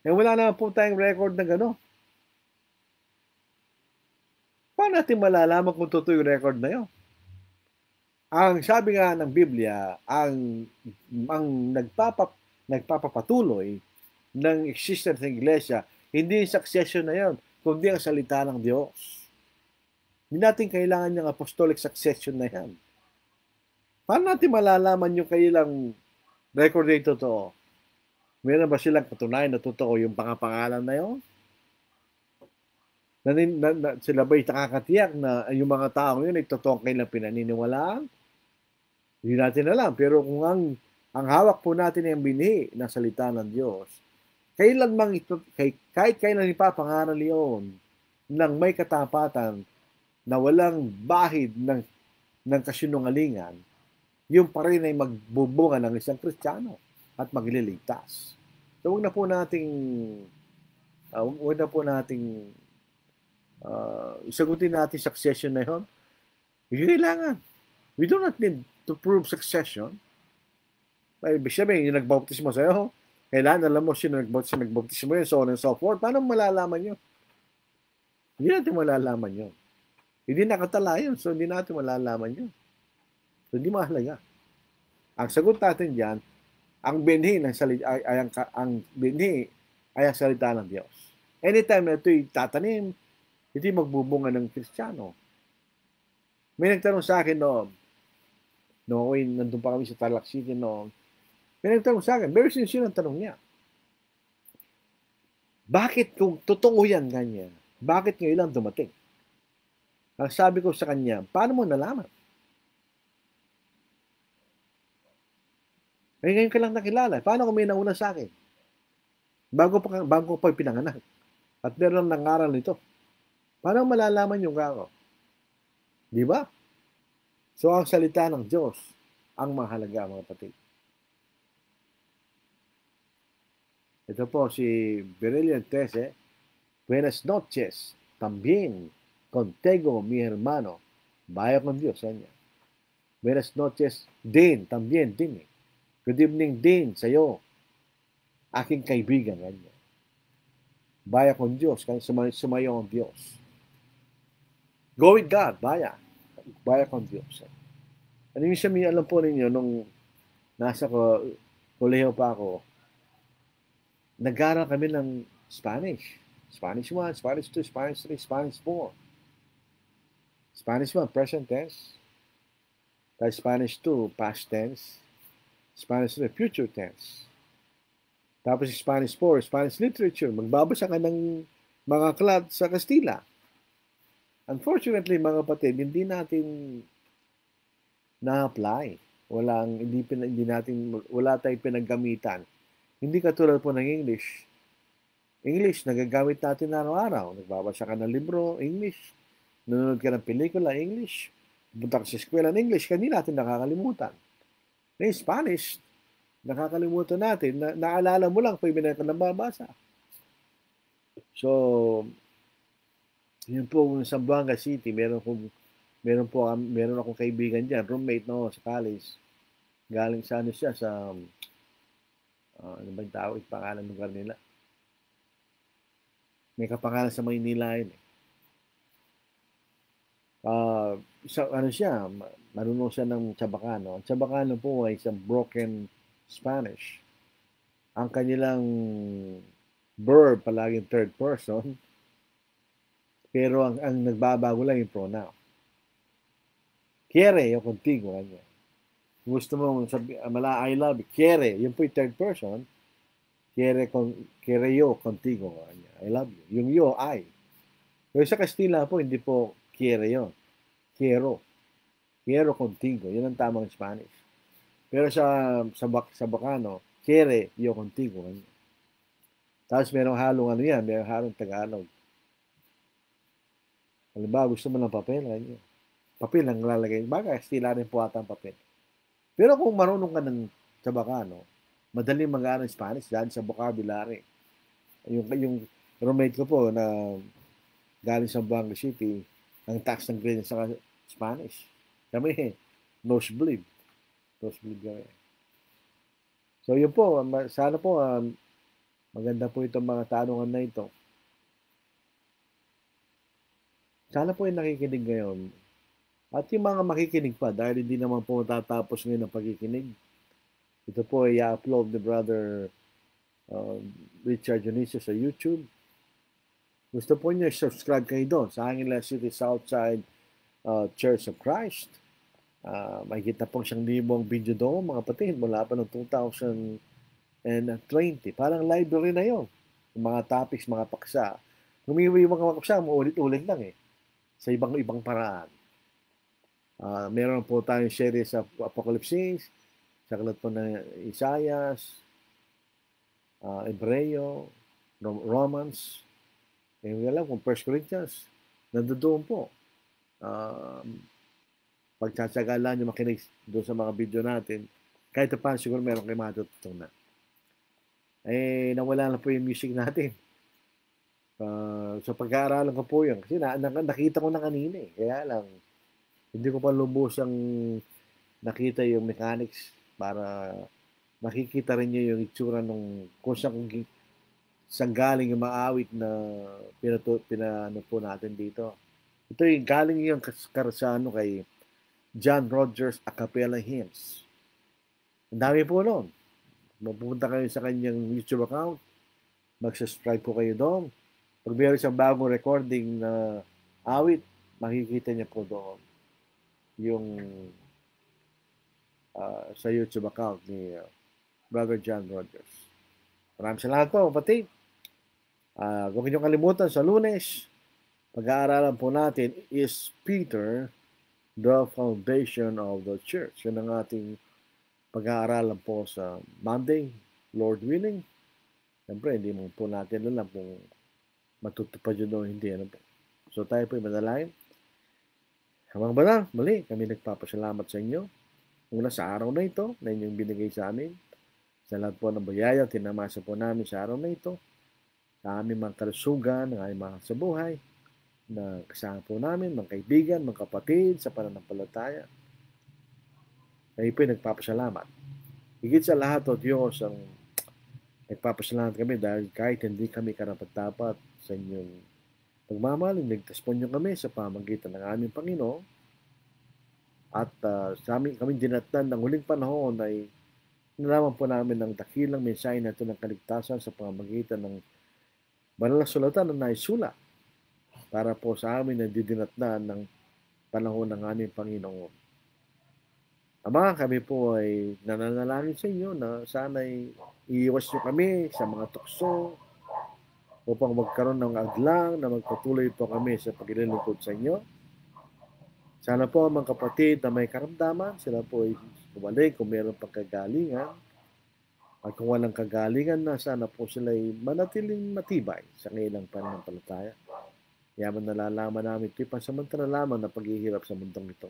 Eh wala naman po tayong record na gano'n. Paano natin malalaman kung totoo yung record na yun? Ang sabi nga ng Biblia, ang nagpapapatuloy ng existence ng iglesia, hindi yung succession na yun, kundi ang salita ng Diyos. Hindi natin kailangan yung apostolic succession na yan. Paano natin malalaman yung kailang record na totoo? Meron ba silang katunayan na totoo yung pangapangalan na yun? Sila ba'y nakakatiyak na yung mga tao yun ay totoo kailang pinaniniwalaan? Hindi natin alam. Pero kung ang hawak po natin ay ang binhi ng salita ng Diyos, kahit kailan ipapangaral yun ng may katapatan na walang bahid ng kasinungalingan, yung pa rin ay magbubunga ng isang Kristiyano at magliligtas. So huwag na po nating Isagutin natin succession na yun. Hindi kailangan. We do not need to prove succession. Ibig sabihin, yung nagbautismo sa'yo, kailangan alam mo sino nagbautismo yun, so on and so forth. Paano malalaman yun? Hindi natin malalaman yun. Hindi nakatala yun, so hindi natin malalaman yun. So hindi mahalaga. Ang sagot natin diyan, ang binhi ng salita ang binhi ay ang salita ng Diyos. Anytime na ito'y tatanim, hindi magbubunga ng Kristiyano. May nagtanong sa akin noon, nandun pa kami sa Tarlac City noon, may nagtanong sa akin, very sincere ang tanong niya. Bakit kung totoo yan ganyan, bakit ngayon lang dumating? Ang sabi ko sa kanya, paano mo nalaman? Ngayon ka lang nakilala. Paano kung may nauna sa akin? Bago ko pa pinanganak. At meron lang nangaral nito. Paano malalaman yung kako? Di ba? So, ang salita ng Diyos, ang mahalaga, mga kapatid. Ito po si Berillian 13. Buenas noches. También contigo, mi hermano. Vaya con Dios. Buenas noches din. También din. Good evening din sa iyo, aking kaibigan. Baya con Diyos, sumayo ang Diyos. Go with God, baya. Baya con Diyos. Ano yung sabi, alam po ninyo, nung nasa kolehiyo pa ako, nag-aaral kami ng Spanish. Spanish 1, Spanish 2, Spanish 3, Spanish 4. Spanish 1, present tense. Tapos Spanish 2, past tense. Spanish 3, future tense. Tapos Spanish 4, Spanish literature. Magbabasa ka ng mga aklat sa Kastila. Unfortunately, mga kapatid, hindi natin na-apply. Wala tayong pinaggamitan. Hindi katulad po ng English. English, nagagamit natin araw-araw. Nagbabasa ka ng libro, English. Nanonood ka ng pelikula, English. Punta ka sa eskwela ng English, hindi natin nakakalimutan. May Spanish, nakakalimutan natin, naalala mo lang kung ibinay ka nababasa. So, yun po sa Zamboanga City, meron akong kaibigan diyan, roommate no sa college. Galing sa ano siya sa ano ba yung tawag, pangalan ng lugar nila. May kapangalan sa Maynila yun. Ano siya, marunong siya ng Chabacano. Ang Chabacano po ay isang broken Spanish. Ang kanilang verb palaging third person, pero ang nagbabago lang yung pronoun. Quiere, yung contigo. Gusto mo sabi, I love you. Quiere, yun po yung third person. Quiere yo contigo. I love you. Yung yo, I. Pero sa Kastila po, hindi po quiere yun. Quiero contigo. Yun ang tamang Spanish. Pero sa Bacano, quiere yo contigo. Tapos merong halong merong halong Tagalog. Halimbawa, gusto mo ng papel, papel ang lalagay. Baga, Kastila rin po ata ang papel. Pero kung marunong ka ng Chabacano, madali mag-aaral Spanish dahil sa vocabulary. Yung roommate ko po na galing sa Zamboanga City, ang tax ng grade sa Spanish. Kami, nosebleed. Nosebleed kami. So yun po, sana po maganda po itong mga tanungan na ito. Sana po yung nakikinig ngayon. At yung mga makikinig pa, dahil hindi naman po tatapos ngayon ang pagkikinig. Ito po ay i-upload ni Brother Richard Dionisio sa YouTube. Gusto po niyo, subscribe kayo doon sa Angeles City Southside Church of Christ. Makikita pong 1,000 video doon, mga kapatid, mula pa noong 2020. Parang library na yon. Yung mga topics, mga paksa. Humiwi yung mga paksa, uulit-ulit lang sa ibang paraan. Meron po tayong series sa Apocalypse, sa aklat po ng Isaias, Hebreo, Romans, hindi alam kung 1 Corinthians, nandoon po. Pagtsatsagaan nyo makinig doon sa mga video natin, kahit pa siguro meron kayo matututunan. Nawala na po yung music natin. Sa pag-aaralan ko po yun. Kasi nakita ko na kanina eh. Kaya lang, hindi ko pa lubusang nakita yung mechanics para makikita rin nyo yung itsura nung kung saan galing yung maawit na pinano po natin dito. Ito yung galing yung karasano kay John Rogers a cappella hymns. Ang dami po noon. Mapupunta kayo sa kanyang YouTube account, mag-subscribe po kayo doon. Pag meron siyang bagong recording na awit, makikita niya po doon yung sa YouTube account ni Brother John Rogers. Maraming salamat po, kapatid. Huwag niyong kalimutan sa Lunes, pag-aaralan po natin is Peter, the foundation of the church. Yun ang ating pag-aaralan po sa Monday, Lord willing. Siyempre, hindi mo po natin alam kung matutupad yun o hindi. Ano po. So tayo po manalangin. Habang banal, muli, kami nagpapasalamat sa inyo. Una sa araw na ito, na inyong binigay sa amin. Sa lahat po ng bayaya, tinamasa po namin sa araw na ito. Sa aming mga kalusugan, ng aming mga sa buhay, na kasama po namin, mga kaibigan, mga kapatid sa pananampalataya. Kayo po nagpapasalamat. Higit sa lahat o Diyos, ang nagpapasalamat kami dahil kahit hindi kami karapat-dapat sa inyong pagmamahaling, ligtas po niyo kami sa pamagitan ng aming Panginoon. At sa amin kami dinatnan ng huling panahon ay nalaman po namin ng dakilang mensahe na ito ng kaligtasan sa pamagitan ng banal na sulatan na naisulat para po sa amin na didinatnan ng panahon ng aming Panginoon. Ama, kami po ay nananalangin sa inyo na sana'y iiwas nyo kami sa mga tukso upang magkaroon ng aglang na magpatuloy po kami sa paglilingkod sa inyo. Sana po mga kapatid na may karamdaman, sila po ay bumalik kung mayroong pagkagalingan. At kung walang kagalingan na, sana po sila ay manatiling matibay sa kanilang pananampalataya. Yaman nalalaman namin ito'y pansamantala lamang na paghihirap sa mundong ito.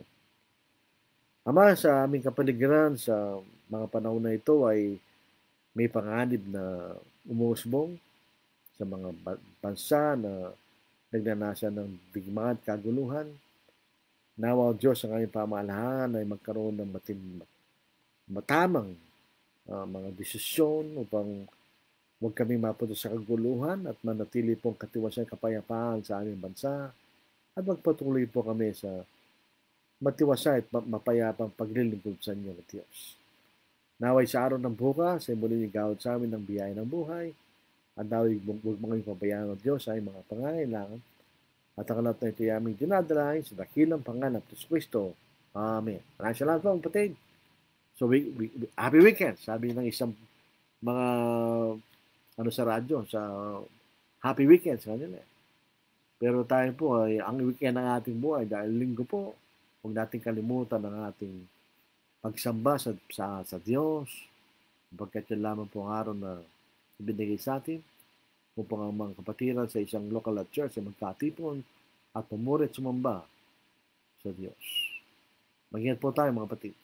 Ama, sa aming kapaligiran, sa mga panahon na ito ay may panganib na umusbong sa mga bansa na nagnanasa ng digmaan at kaguluhan. Nawa o Diyos ang aming pamahalaan ay magkaroon ng matamang mga desisyon upang huwag kami mapunta sa kaguluhan at manatili pong katiwasan kapayapaan sa aming bansa at magpatuloy po kami sa matiwasay at mapayapang paglilingkod sa inyo ng Diyos. Naway sa araw ng bukas ay muli igawad sa amin ng biyaya ng buhay at naway huwag mga ipabayaan ng Diyos ay mga pangangailangan at ang lahat na ito ay aming dinadalahin sa dakilang pangalan ng Kristo. Amen. Maraming salamat po, kapatid. So, happy weekend, sabi ng isang mga sa radyo, sa happy weekend sa kanila. Pero tayo po ay ang weekend ng ating buhay dahil linggo po, huwag natin kalimutan ang ating pagsamba sa Diyos, pagkat yun lamang po ang araw na ibinigay sa atin upang ang mga kapatiran sa isang local at church ay magkatipon at pumuri at sumamba sa Diyos. Mag-ingat po tayo mga kapatid.